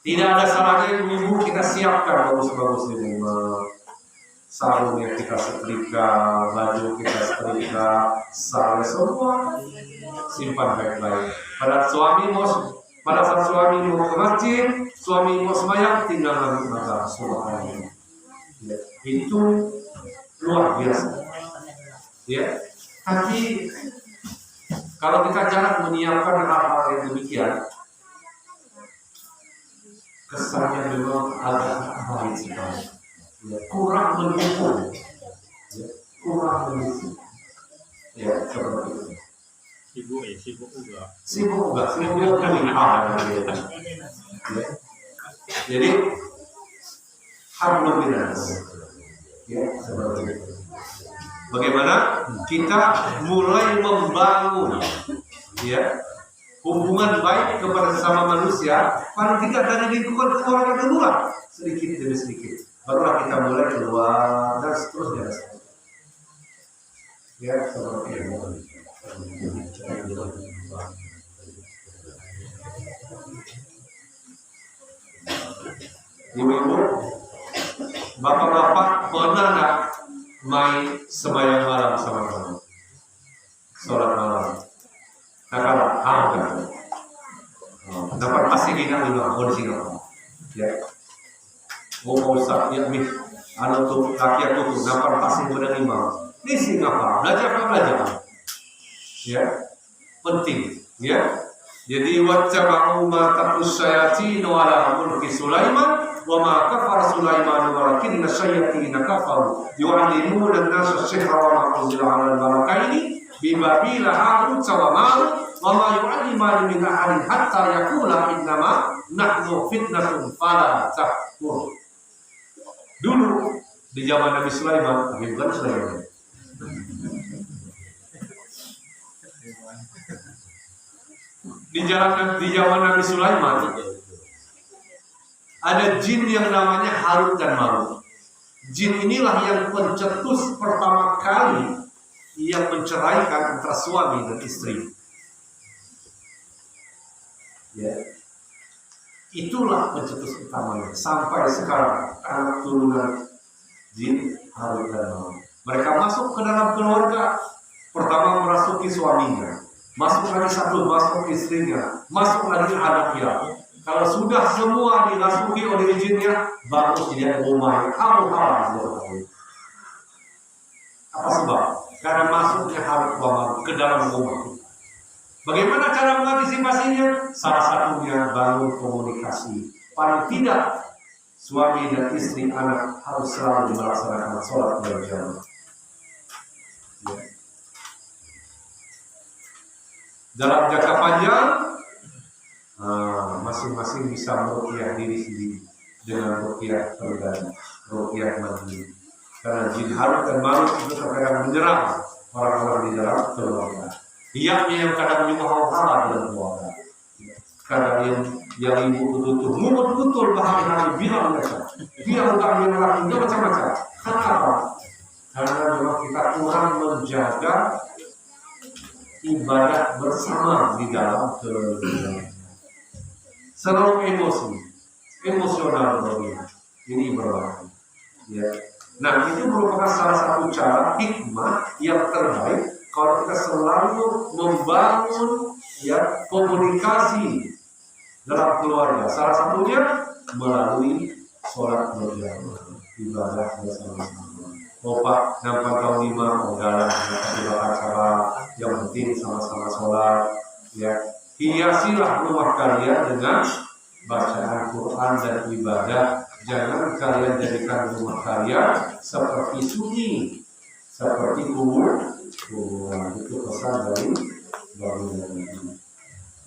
Speaker 1: Tidak ada salahnya ibu kita siapkan bagus-bagus di rumah. Sarung yang kita setrika, baju kita setrika, sarung semua simpan baik-baik. Pada saat suami mau ke masjid, suami mau sembahyang, tinggal membaca surah Al-Baqarah. Ya, itu luar biasa. Ya, tapi kalau kita jarang menyiapkan hal-hal yang demikian, kesannya memang agak baik sekali. Ya, kurang mendukung. Ya, seperti itu. Sibuk kan ya. Jadi harus minas. Ya, seperti itu. Bagaimana kita mulai membangun ya hubungan baik kepada sesama manusia, paling tidak dari lingkungan keluarga dulu lah, sedikit demi sedikit. Barulah kita mulai keluar dan seterusnya. Ya, seperti itu. Ibu-ibu, bapak-bapak pernah nggak main sembahyang malam sama kamu? Sholat malam. Nah, dapat pasti kita juga kondisi kamu. Ya. Oh Ustaz, ya nih, anak tuh kaki aku tuh dapat pasti menerima. Ini sih ngapa? Belajar. Ya, penting. Ya. Jadi wattaba'u ma taqus syayatin ala mulki Sulaiman wa ma kafara Sulaiman walakinna syayatin kafaru yu'allimuna an-nasa as-sihra wa ma unzila 'ala al-malakaini bi Babila Harut wa Marut wa ma yu'allimani min ahadin hatta yaqula innama nahnu fitnatun fala takfur. Dulu di zaman Nabi Sulaiman, tapi bukan Sulaiman. Di zaman Nabi Sulaiman ada jin yang namanya Harut dan Marut. Jin inilah yang pencetus pertama kali yang menceraikan antara suami dan istri. Ya. Itulah pencetus utamanya. Sampai sekarang anak turunan jin Harut dan Marut. Mereka masuk ke dalam keluarga. Pertama merasuki suaminya, masuk lagi satu, masuk istrinya, masuk lagi anaknya. Kalau sudah semua dirasuki oleh jinnya, baru dia rumahnya haru-haru. Apa sebab? Karena masuknya Harut dan Marut ke dalam rumah. Bagaimana cara mengantisipasinya? Salah satunya bangun komunikasi. Paling tidak suami dan istri anak harus selalu melaksanakan sholat berjamaah. Ya. Dalam jangka panjang, masing-masing bisa meruqyah diri sendiri dengan ruqyah pribadi, ruqyah mandiri. Karena jin Harut dan Marut itu terkadang menyerang orang-orang di dalam keluarga. Yakni yang kadang menyuhau-hara dalam keluarga. Kadang yang ibu betul-betul mulut betul bahari-hari bilang mereka. Dia enggak menyerang macam-macam. Kenapa? Karena memang kita kurang menjaga ibadah bersama di dalam keluarga. Selalu emosional ini berbahaya. Ya. Nah, itu merupakan salah satu cara hikmah yang terbaik kalau kita selalu membangun ya komunikasi dalam keluarga. Salah satunya melalui sholat berjamaah, ibadah bersama-sama. Pak, nampak tahun 5, udahlah kita acara yang penting sama-sama sholat. Ya, hiasilah rumah kalian dengan bacaan Quran dan ibadah. Jangan kalian jadikan rumah kalian seperti sunyi, seperti kubur. Itu pesan dari Nabi.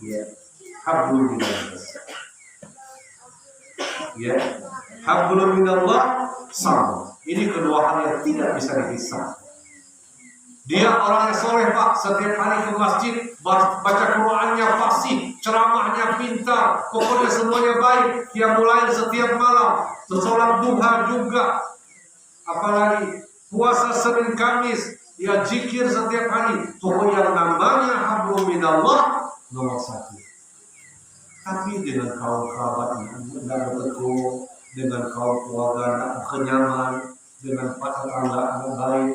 Speaker 1: Ya, hablum minallah. Ya, hablum minallah sama. Ini kedua hal yang tidak bisa dipisah. Dia orang yang soleh Pak, setiap hari ke masjid, baca Qurannya fasih, ceramahnya pintar, pokoknya semuanya baik. Dia mulai setiap malam, sholat duha juga, apalagi puasa Senin Kamis, dia zikir setiap hari. Pokoknya namanya hablum minallah nomor 1. Tapi dengan kaum kerabat tidak bertegur, dengan kaum keluarga tidak kenyaman, dengan tetangga tidak baik,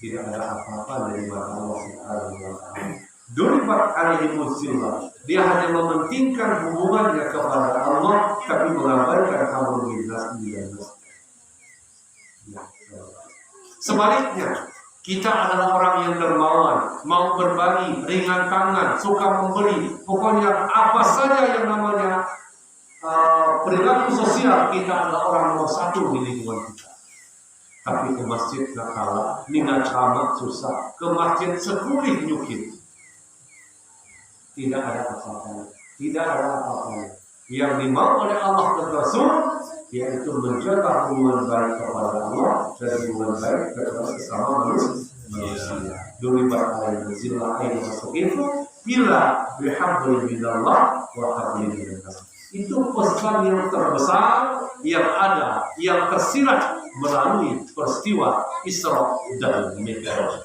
Speaker 1: tidak ada apa-apa dari mata Allah Subhanahu wa Ta'ala. Duribat alaihi muslimah. Dia hanya mementingkan hubungannya kepada Allah, tapi mengabaikan hablum minallah. Sebaliknya, kita adalah orang yang dermawan, mau berbagi, ringan tangan, suka memberi. Pokoknya apa saja yang namanya perilaku sosial, kita adalah orang nomor 1 di lingkungan kita. Tapi ke masjid nggak kalah, minat camat susah, ke masjid sekulit nyukit. Tidak ada apa-apa, tidak ada apa-apa. Yang dimau oleh Allah dan Rasul, yaitu menjaga hubungan baik kepada Allah dan hubungan baik kepada sesama manusia. Duribat alaihi zillah ayat masuk itu bila bihablin minallah wa hablin minallah. Itu pesan yang terbesar yang ada, yang tersirat melalui peristiwa Isra dan Mi'raj.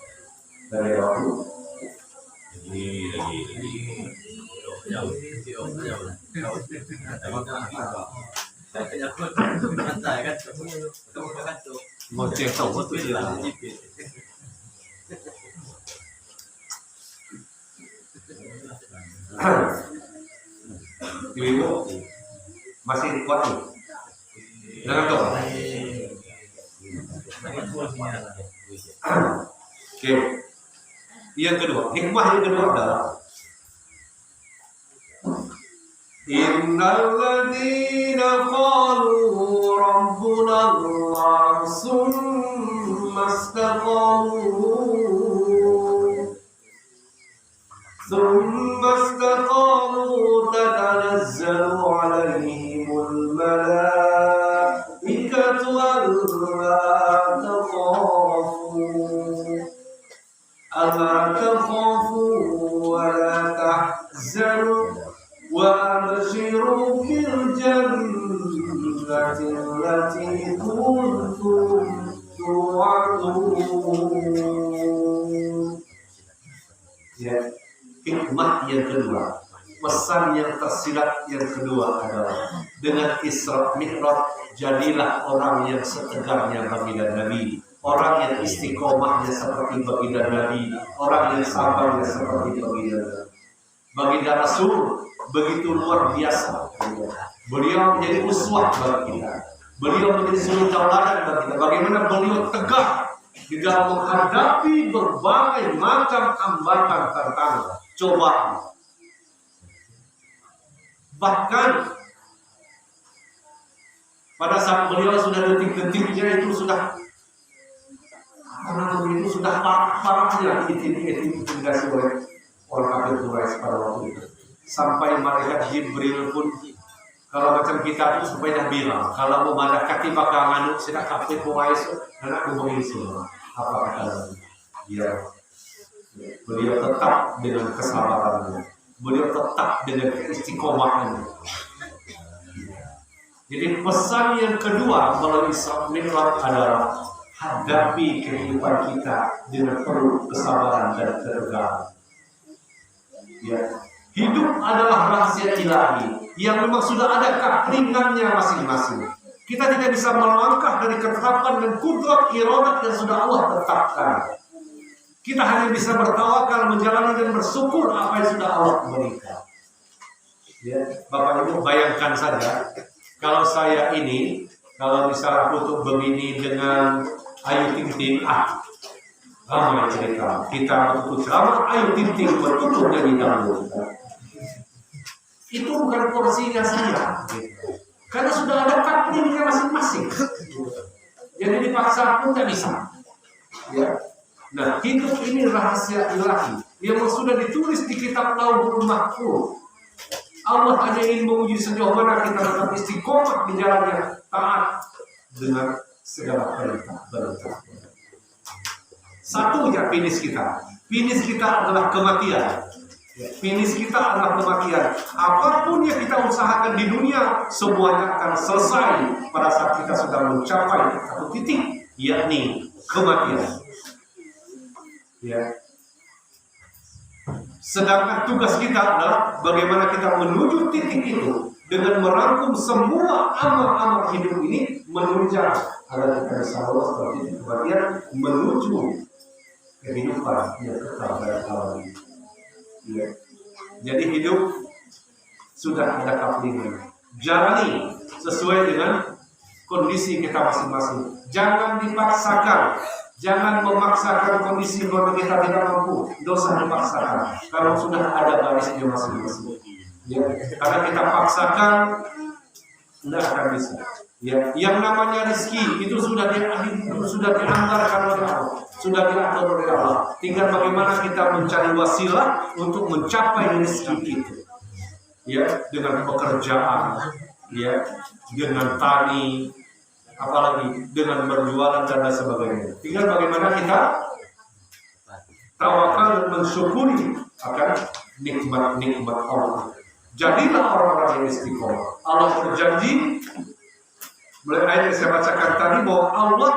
Speaker 1: Dari waktu mau cek tahu itu silakan. Ibu masih kuat nih. Jangan dong. Oke. Yang kedua, hikmah yang kedua adalah innal ladzina qalu rabbuna Allah summa istaqamu tatanazzalu alaihimul malaikatu alla takhafu wa la tahzanu wa abshiru bil jannati allati kuntum tu'adun. Ya, hikmah yang kedua pesan yang tersirat yang kedua adalah dengan Isra Mi'raj jadilah orang yang setegarnya baginda Nabi, orang yang istiqomahnya seperti baginda Nabi, orang yang sabarnya seperti baginda Nabi. Baginda Rasul begitu luar biasa. Beliau menjadi uswah bagi kita. Beliau menjadi suri tauladan bagi kita. Bagaimana beliau tegak di dalam menghadapi berbagai macam hambatan tantangan, cobaan. Bahkan pada saat beliau sudah detik-detiknya itu sudah parah-parahnya diintimidasi oleh orang kafir Quraisy pada waktu itu. Sampai malaikat Jibril pun kalau macam kita itu supaya bilang kalau mau ada kaki bakal nganu sudah kafir Quraisy anak ngomongin semua apa kata dia. Beliau tetap dengan kesabarannya, beliau tetap dengan keistiqomahannya. Jadi pesan yang kedua melalui Isra Mi'raj adalah hadapi kehidupan kita dengan penuh kesabaran dan ketegaran. Ya. Hidup adalah rahasia ilahi yang memang sudah ada kaplingannya masing-masing. Kita tidak bisa melangkah dari ketetapan dan kudrat iradat yang sudah Allah tetapkan. Kita hanya bisa bertawakal, menjalani dan bersyukur apa yang sudah Allah berikan. Ya, Bapak Ibu bayangkan saja kalau saya ini, kalau misalnya tutup begini dengan Ayu Ting Ting, ramai cerita. Kita bertutup ceramah, Ayu Ting Ting bertutup dari dahulu. Itu bukan porsinya saya, karena sudah ada takdirnya masing-masing. Jadi dipaksa pun tidak bisa. Ya. Nah, hidup ini rahasia ilahi yang sudah ditulis di kitab Lauhul Mahfuz. Allah hanya ingin menguji sejauh mana kita tetap istiqomah di jalannya, taat dengan segala perintah. Satu ya finish kita. Finish kita adalah kematian. Finish kita adalah kematian. Apapun yang kita usahakan di dunia, semuanya akan selesai pada saat kita sudah mencapai satu titik, yakni kematian. Ya. Sedangkan tugas kita adalah bagaimana kita menuju titik itu dengan merangkum semua amal-amal hidup ini menunjang agar kita bisa lolos dari titik kematian menuju kehidupan yang kekal dan abadi. Ya. Jadi hidup sudah ada kaplingan. Jalani sesuai dengan kondisi kita masing-masing. Jangan dipaksakan. Jangan memaksakan kondisi kalau kita tidak mampu. Dosa dipaksakan. Kalau sudah ada garisnya masing-masing. Ya. Karena kita paksakan, tidak akan bisa. Ya. Yang namanya rezeki itu sudah dianggarkan oleh Allah, sudah diatur oleh Allah. Tinggal bagaimana kita mencari wasilah untuk mencapai rezeki itu. Ya, dengan pekerjaan, ya, dengan tani, apalagi dengan berjualan dan lain sebagainya. Tinggal bagaimana kita tawakal dan mensyukuri akan nikmat-nikmat Allah. Jadilah orang-orang yang istiqomah. Allah berjanji melalui ayat yang saya bacakan tadi bahwa Allah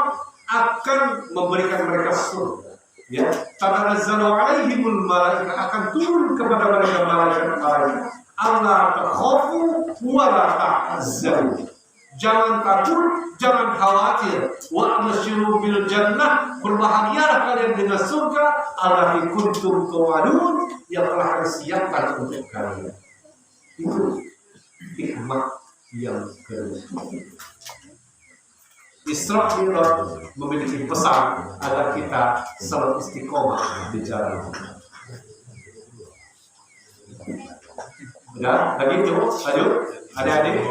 Speaker 1: akan memberikan mereka surga. Ya, tatanazzalu alaihimul malaikah, akan turun kepada mereka malaikat-malaikat. Allah takhafu wa la tahzanu. Jangan takut, jangan khawatir. Wa abshiru bil jannah, berbahagialah kalian dengan surga allati kuntum tu'adun, yang telah disiapkan untuk kalian. Itu hikmah yang kedua. Isra Mi'raj memiliki pesan agar kita selalu istiqomah di jalan. Udah, lagi itu, lanjut, adik-adik.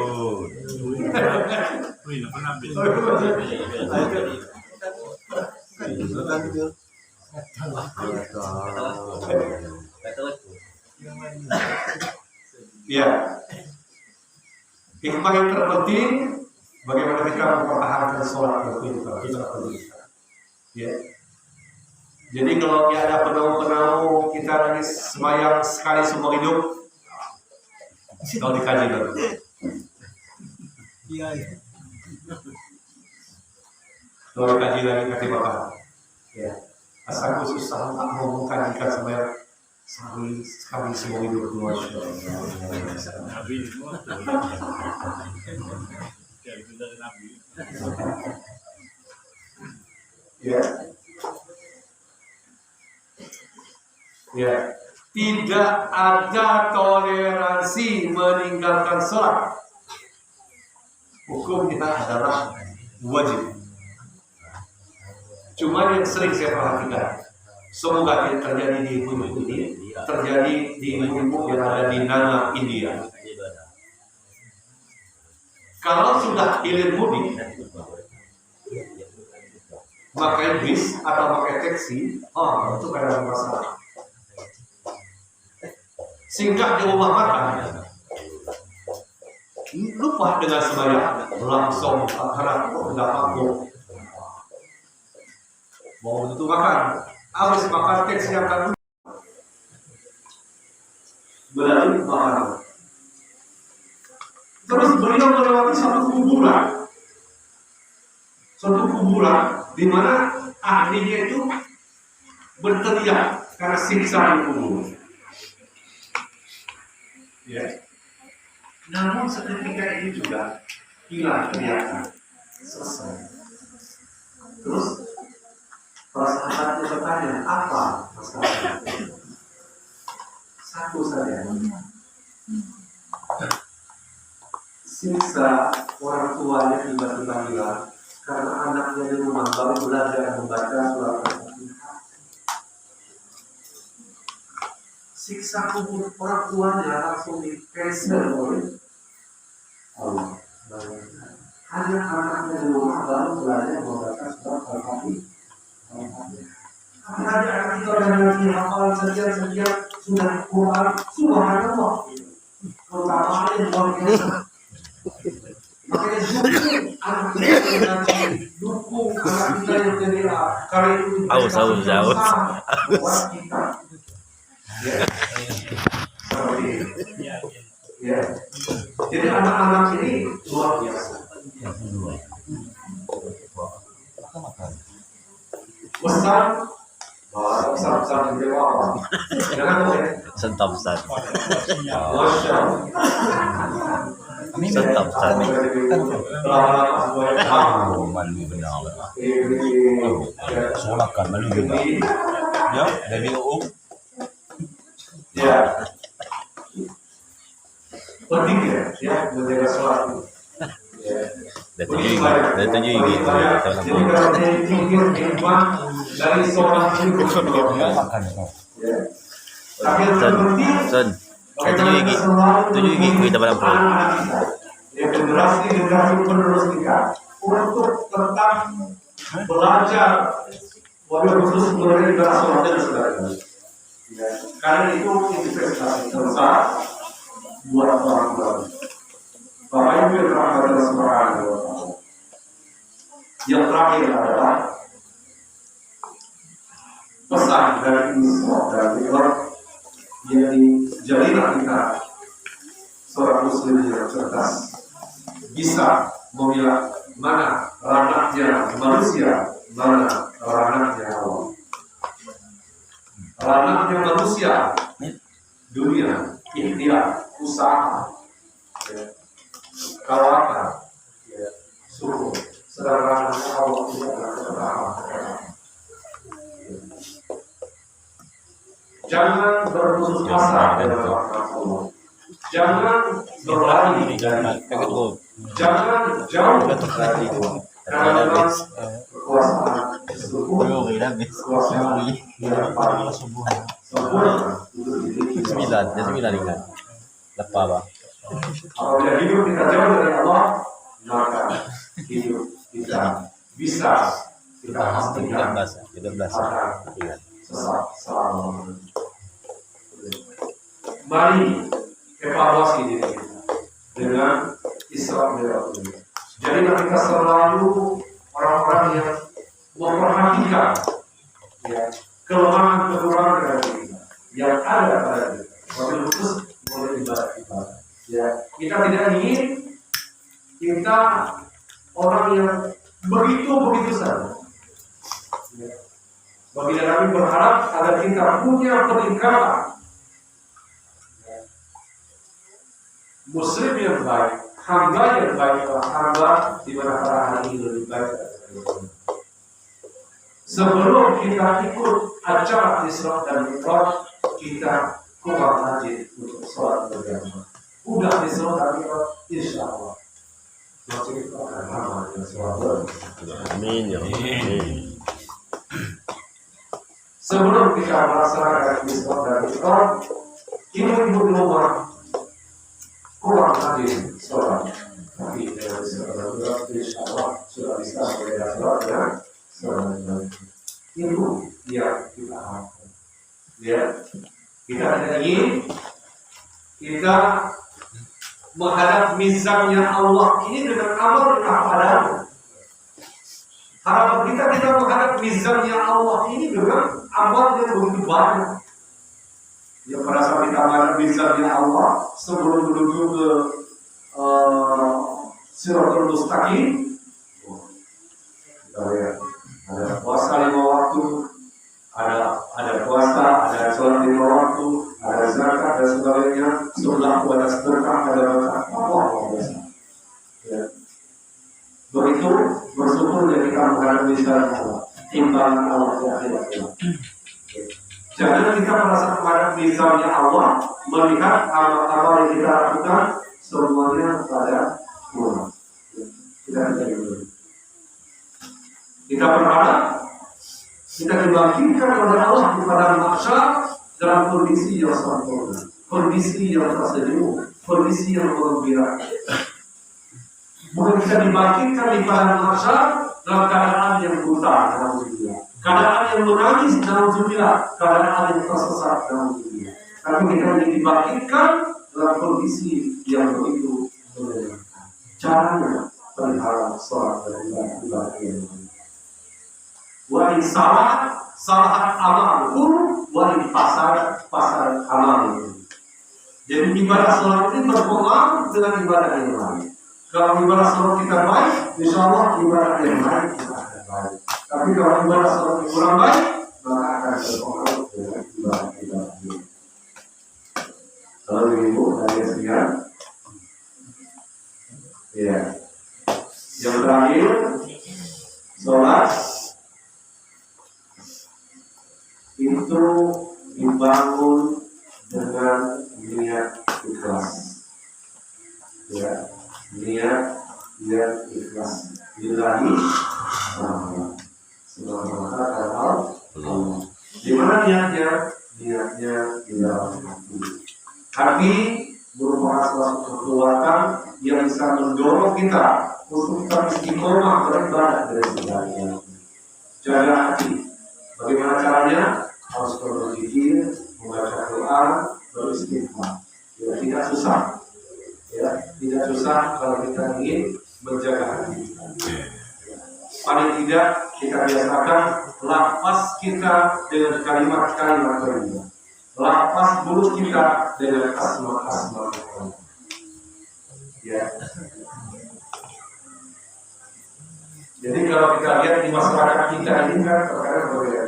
Speaker 1: Ya, hikmah yang terpenting bagaimana kita mempertahankan sholat itu ya. Jadi kalau ada penau-penau kita lagi sembahyang sekali seumur hidup, kalau dikaji dulu. Iya. Kalau dikaji lagi nanti bakal. Ya. Asal khusus tak mau mengkajikan sembahyang Kami semua hidup dua. Ya. Ya. Tidak ada toleransi meninggalkan sholat. Hukumnya adalah wajib. Cuma yang sering saya perhatikan, semoga tidak terjadi di ibu ini, terjadi di ibu yang ada di Nanga, India. Kalau sudah hilir mudik, pakai bis atau pakai taksi, itu kadang masalah. Singgah di rumah makan, lupa dengan sembahyang, langsung karena tidak mampu. Mau untuk makan, harus makan taksi yang akan berarti makan. Terus beliau melewati satu kuburan di mana ahlinya itu berteriak karena siksa di kubur. Ya. Namun seketika ini juga hilang teriakan, selesai. Terus sahabatnya bertanya, apa masalahnya? Satu saja. Siksa orang tuanya tiba-tiba hilang karena anaknya di rumah baru belajar membaca surat Al-Fatihah. Siksa kubur orang tuanya langsung di-cancel oleh Allah. Hanya anaknya di rumah baru belajar membaca surat Al-Fatihah. Karena ada anak itu ada nanti hafal sekian sudah Quran, subhanallah. Terutama yang luar biasa. Makanya dukung anak kita yang jadi karena itu
Speaker 2: jauh.
Speaker 1: kita. Ya. Jadi anak-anak ini luar biasa. Besar di bawah. Jangan boleh.
Speaker 2: Sentap Ustaz.
Speaker 1: Masya Allah.
Speaker 2: Sentap Ustaz.
Speaker 4: Mandi benar. Solat kan malu juga. Ya, dari
Speaker 1: Ya. Penting ya menjaga sholat.
Speaker 2: Dan tujuh gitu.
Speaker 1: Jadi kalau dia mikir hikmah dari sholat itu
Speaker 4: makan itu.
Speaker 1: tapi berhenti.
Speaker 2: Tujuh gigi kita dalam perut.
Speaker 1: Ya generasi penerus kita untuk tetap belajar wabil khusus mengenai ibadah sholat dan sebagainya. Karena itu investasi terbesar buat orang baru. Bapak Ibu yang rahmati Subhanahu wa Ta'ala. Yang terakhir adalah pesan dari Islam dan Islam yang jadilah kita seorang muslim yang cerdas, bisa memilah mana ranahnya manusia, mana ranahnya Allah. Ranahnya manusia, dunia, ikhtiar, usaha, kawakan, suku, sedangkan Allah tidak berkata. Jangan berputus asa dalam Allah. Jangan berlari dari Allah. Jangan jauh dari Allah. Karena kekuasaan sesungguhnya yang paling sempurna untuk dimiliki.
Speaker 2: Sembilan ingat. Lepas apa?
Speaker 1: Apabila hidup kita jauh dari Allah, maka hidup kita bisa kita pastikan akan sesat selama. Mari evaluasi diri kita dengan Isra Mi'raj ini. Jadi kita selalu orang-orang yang memperhatikan kelemahan kekurangan dari kita yang ada pada kita. Wabil khusus boleh ibadah. Ya, kita tidak ingin kita orang yang begitu saja. Bagi kami berharap agar kita punya peningkatan muslim yang baik, hamba yang baik adalah hamba di mana para ahli ini lebih baik. Sebelum kita ikut acara Isra dan Mi'raj, kita kurang rajin untuk sholat berjamaah. Udah Isra dan Mi'raj, insya Allah masih kita akan lama dengan sholat berjamaah.
Speaker 2: Amin ya Amin.
Speaker 1: Sebelum kita melaksanakan Isra dan Mi'raj, ibu-ibu di rumah kurang rajin sholat. Tapi dengan Isra dan Mi'raj, insya Allah sudah bisa berbeda sholat dan itu yang kita harapkan. Ya, kita tidak ingin kita menghadap mizannya Allah ini dengan amal yang padanya. Harapan kita menghadap mizannya Allah ini dengan amal yang begitu banyak. Ya, pada saat kita menghadap mizannya Allah sebelum menuju ke Shiratal Mustaqim, kita lihat ada puasa 5 waktu, ada puasa, ada sholat 5 waktu, ada zakat dan sebagainya. Setelah ada sedekah, ada zakat, Allah biasa. Ya. Begitu bersyukur yang kita menghadapi misalnya Allah, timbangan Allah di akhirat. Jangan kita merasa menghadapi misalnya Allah, melihat apa yang kita lakukan semuanya pada Allah. Kita tidak dulu. Kita berharap kita dibangkitkan oleh Allah di padang mahsyar dalam kondisi yang sempurna, kondisi yang tersenyum, kondisi yang menggembirakan. Bukan kita dibangkitkan di padang mahsyar dalam keadaan yang buta, keadaan yang menangis dalam dunia, keadaan yang tersesat dalam dunia. Tapi kita dibangkitkan dalam kondisi yang begitu menyenangkan. Caranya berharap sholat dan ibadah yang wa in salah amalku wa in pasar amalku. Jadi ibadah salat ini berpengaruh dengan ibadah yang lain. Kalau ibadah salat kita baik, insya Allah ibadah yang lain kita akan baik. Tapi kalau ibadah salat kurang baik, maka akan berpengaruh dengan ibadah kita lain. Kalau ibu dari sekian, ya. Yang terakhir, salat itu dibangun dengan niat ikhlas. Ya, niat ikhlas. Lillahi semata Allah. Di mana niatnya? Niatnya di dalam hati. Hati merupakan salah satu kekuatan yang bisa mendorong kita untuk kita istiqomah beribadah dari segalanya. Jaga hati. Bagaimana caranya? Harus berzikir, membaca Quran, beristighfar. Ya, tidak susah. Ya, tidak susah kalau kita ingin menjaga hati kita. Paling tidak kita biasakan lafaz kita dengan kalimat-kalimat berbeda. Lafaz mulut kita dengan asma-asma Allah. Ya. Jadi kalau kita lihat di masyarakat kita ini kan terkadang berbeda.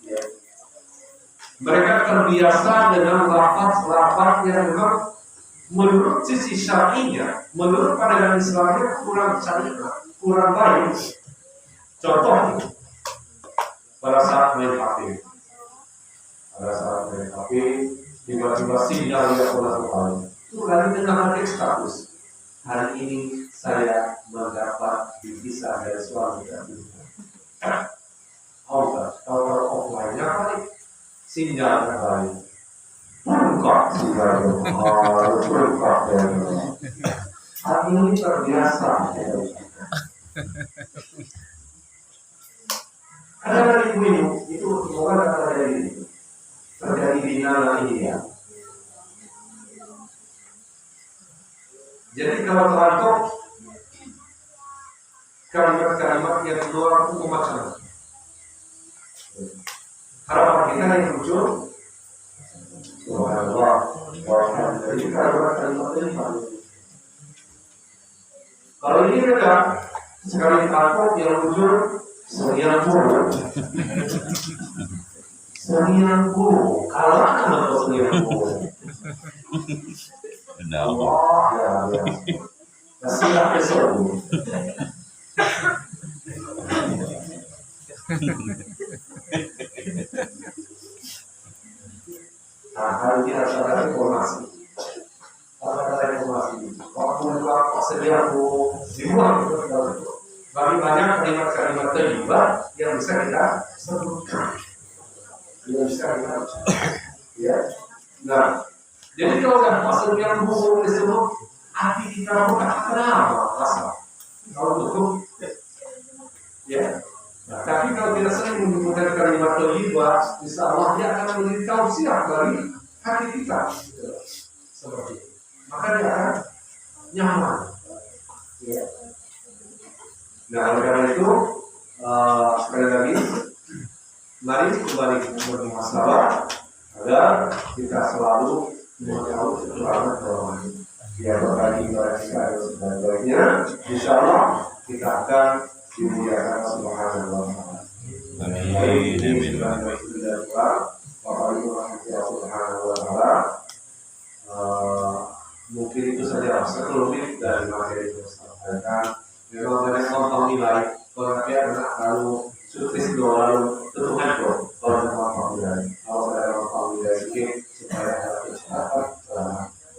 Speaker 1: Ya. Mereka terbiasa dengan lafaz yang memang menurut sisi syar'inya, menurut pandangan Islamnya kurang syar'i, kurang baik. Contoh, pada saat main HP, tiba-tiba sinyal yang ulang-ulang itu lagi dengan teks status. Hari ini saya mendapat dipisah dari suami dan istri. Over offline-nya kali sinyal kembali. Buka sinyal, buka hati ini terbiasa. Ada dari ibu itu bukan terjadi di dalam ini ya. Jadi kalau terangkap kalimat-kalimat yang keluar itu macam harapan kita yang muncul Subhanallah, jadi kalimat-kalimat ini kalau ini beda sekali terangkap yang muncul Serian guru, kalau ada serian guru.
Speaker 4: benar.
Speaker 1: Allah ya biasa. Nasihat besok. Nah, hari ini ada informasi. Ada informasi. Waktu itu sedia aku dibuang itu. Bagi banyak kalimat-kalimat terlibat yang bisa kita sebutkan. Yang bisa kita ya. Nah, jadi kalau ada pasal yang buruk disebut hati kita bukan kenapa pasal. Kalau betul ya. Nah, tapi kalau kita sering menggunakan kalimat terlibat, insya Allah dia akan menjadi tausiah bagi hati kita. Seperti itu. Maka dia akan nyaman. Ya. Nah, oleh karena itu sekali lagi mari kembali bermuhasabah agar kita selalu mengetahui kekurangan orang lain. Biar berbagi kepada kita dan sebagainya, insya Allah kita akan dimuliakan Subhanahu wa Ta'ala. Amin. Bapak Ibu Subhanahu wa Ta'ala. Mungkin itu saja sekelumit dari materi yang saya sampaikan. Memang banyak contoh nilai, kalau nanti anak lalu sukses lalu tentukan dong kalau ada contoh nilai. Kalau ada contoh nilai sedikit supaya ada kesempatan.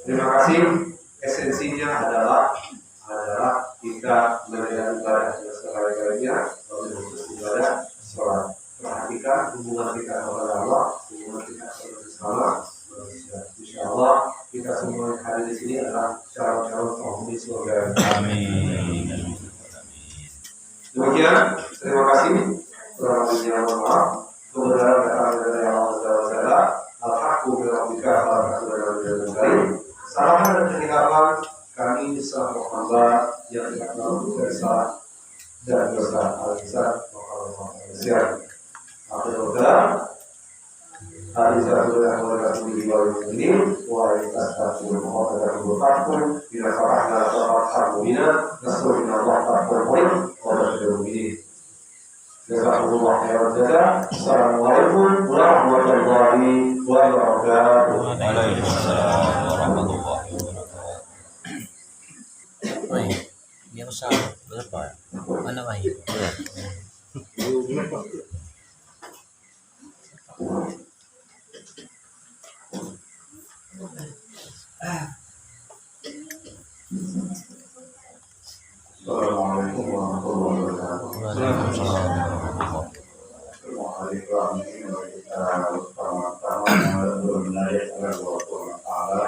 Speaker 1: Terima kasih. Esensinya adalah kita menjalankan ibadah yang sekali-kalinya, khusus ibadah sholat. Perhatikan hubungan kita kepada Allah, hubungan kita kepada sesama manusia. Insya Allah kita semua yang hadir di sini adalah calon-calon penghuni surga. Amin. Demikian, terima kasih. Kurang lebihnya mohon maaf. Kebenaran datang dari Allah Subhanahu. Al-haqqu min rabbika al-haqqu. Kesalahan dan kehilafan kami selaku hamba yang tidak mampu dari salah dan dosa al-lisan maha akhirnya hadisah sudah mulai di bawah ini mulai tasawuf mohon dan bertakun bila farahna salat harmoninya nasulina Allah takbir wa ini. Jazakumullah khairan jazaa. Assalamualaikum warahmatullahi wabarakatuh.
Speaker 4: Waalaikumsalam warahmatullahi wabarakatuh.
Speaker 5: Baik, dia usah berapa? Mana baik?
Speaker 1: Assalamualaikum warahmatullahi wabarakatuh.
Speaker 5: Waalaikumsalam.
Speaker 1: Terima kasih kami kita pertama-tama belajar agar Allah Taala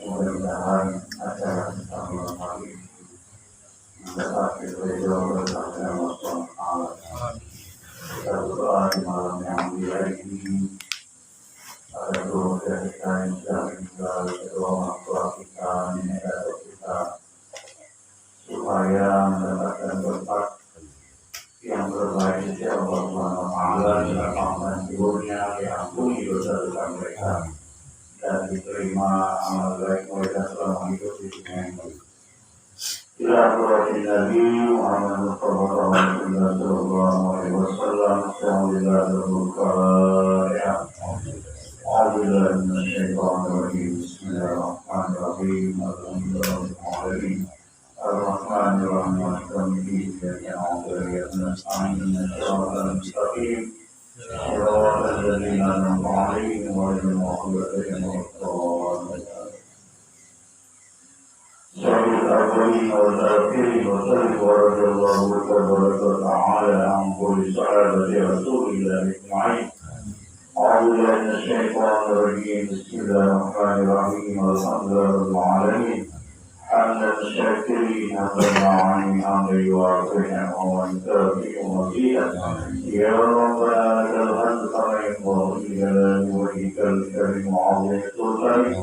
Speaker 1: mudah-mudahan acara kita malam hari mendapat ridho bersama Allah Taala. Kita berdoa di malam yang mulia ini agar keluarga kita yang sudah meninggal, kedua orang tua kita, nenek atau kita supaya mendapatkan berkat yang terbaik dari Allah Subhanahu wa Ta'ala, dirahmatkan jiwanya, diampuni dosa-dosa mereka dan diterima amal baik mereka selama hidup di dunia ini. Ila qurratin Nabi Muhammad sallallahu alaihi wasallam alhamdulillah ya. Alhamdulillah bismillahirrahmanirrahim. Alhamdulillah الرحمن الرحيم يا عباد نستعين صراط المستقيم صراط الذين أنعمت عليهم غير المغضوب عليهم ولا الضالين. سيد الأولين والآخرين وسلم ورضي الله تبارك وتعالى عن كل صحابة رسول الله أجمعين. أعوذ بالله من الشيطان الرجيم بسم الله الرحمن الرحيم الحمد لله رب العالمين حمدا الشاكرين فالمعاني حمدا يوافي نعمه ويكافئ مزيدا يا ربنا لك الحمد كما ينبغي لجلال وجهك الكريم وعظيم سلطانك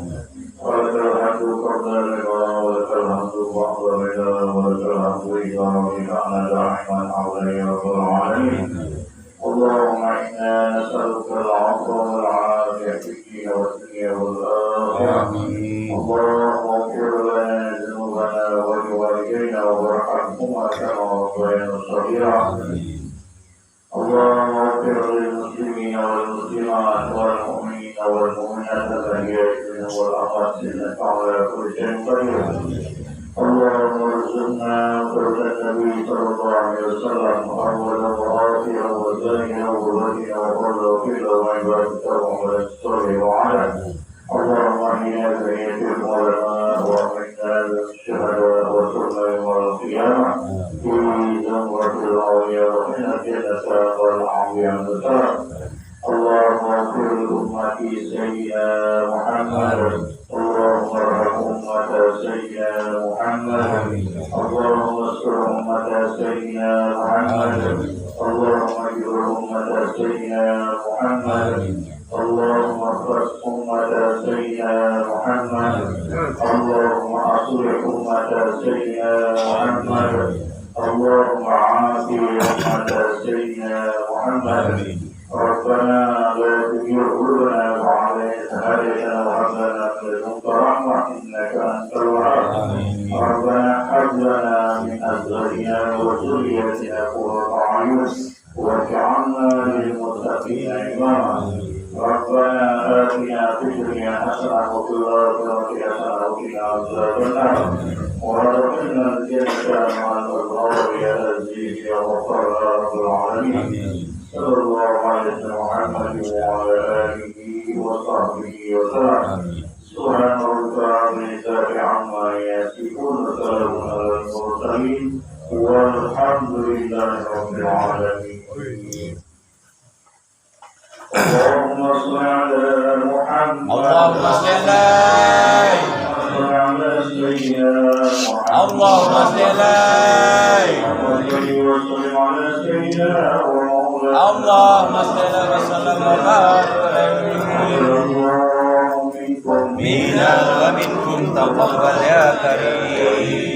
Speaker 1: ولك الحمد قبل الرضا ولك الحمد بعد الرضا ولك الحمد إذا رضيت عنا دائما عظيم يا رب العالمين. اللهم إنا نسألك العفو والعافية في الدين والدنيا والآخرة. اللهم اغفر لنا ذنوبنا ولوالدينا وارحمهما كما ربيانا صغيرا. اللهم اغفر للمسلمين والمسلمات والمؤمنين
Speaker 6: والمؤمنات الغيبين والأقوات إنك على كل شيء قدير. اللهم ارزقنا قول النبي صلى الله عليه وسلم أولا وآخرا وثانيا وبديا وقبل وكلا وعبادك ومن وعلى. اللهم اهدنا بنية العلماء وأمنا بالشهداء وسرنا يوم القيامة في زمرة الأولياء ومن الجنة والعافية والسلام. اللهم اغفر لأمة سيدنا محمد. اللهم ارحم أمة سيدنا محمد. اللهم استر أمة سيدنا محمد. اللهم اجبر أمة سيدنا محمد. اللهم اخلص أمة سيدنا محمد. اللهم أصلح أمة سيدنا محمد. اللهم عافي أمة سيدنا محمد. ربنا لا تزغ قلوبنا بعد إذ هديتنا وهب لنا من لدنك رحمة إنك أنت الوهاب. ربنا هب لنا من أزواجنا وذريتنا قرة أعين واجعلنا للمتقين إماما. ربنا آتنا في الدنيا حسنة وفي الآخرة حسنة وقنا عذاب النار وادخلنا الجنة مع الأبرار يا عزيز يا غفار يا رب العالمين. صلى الله على محمد وعلى آله وصحبه وسلم. سبحان ربك رب العزة عما يصفون وسلام على المرسلين والحمد لله رب العالمين. اللهم صل على محمد.
Speaker 5: اللهم صل على
Speaker 6: سيدنا محمد.
Speaker 5: اللهم صل على
Speaker 6: وسلم على سيدنا ومولانا.
Speaker 5: اللهم صل وسلم وبارك منا ومنكم تقبل يا كريم.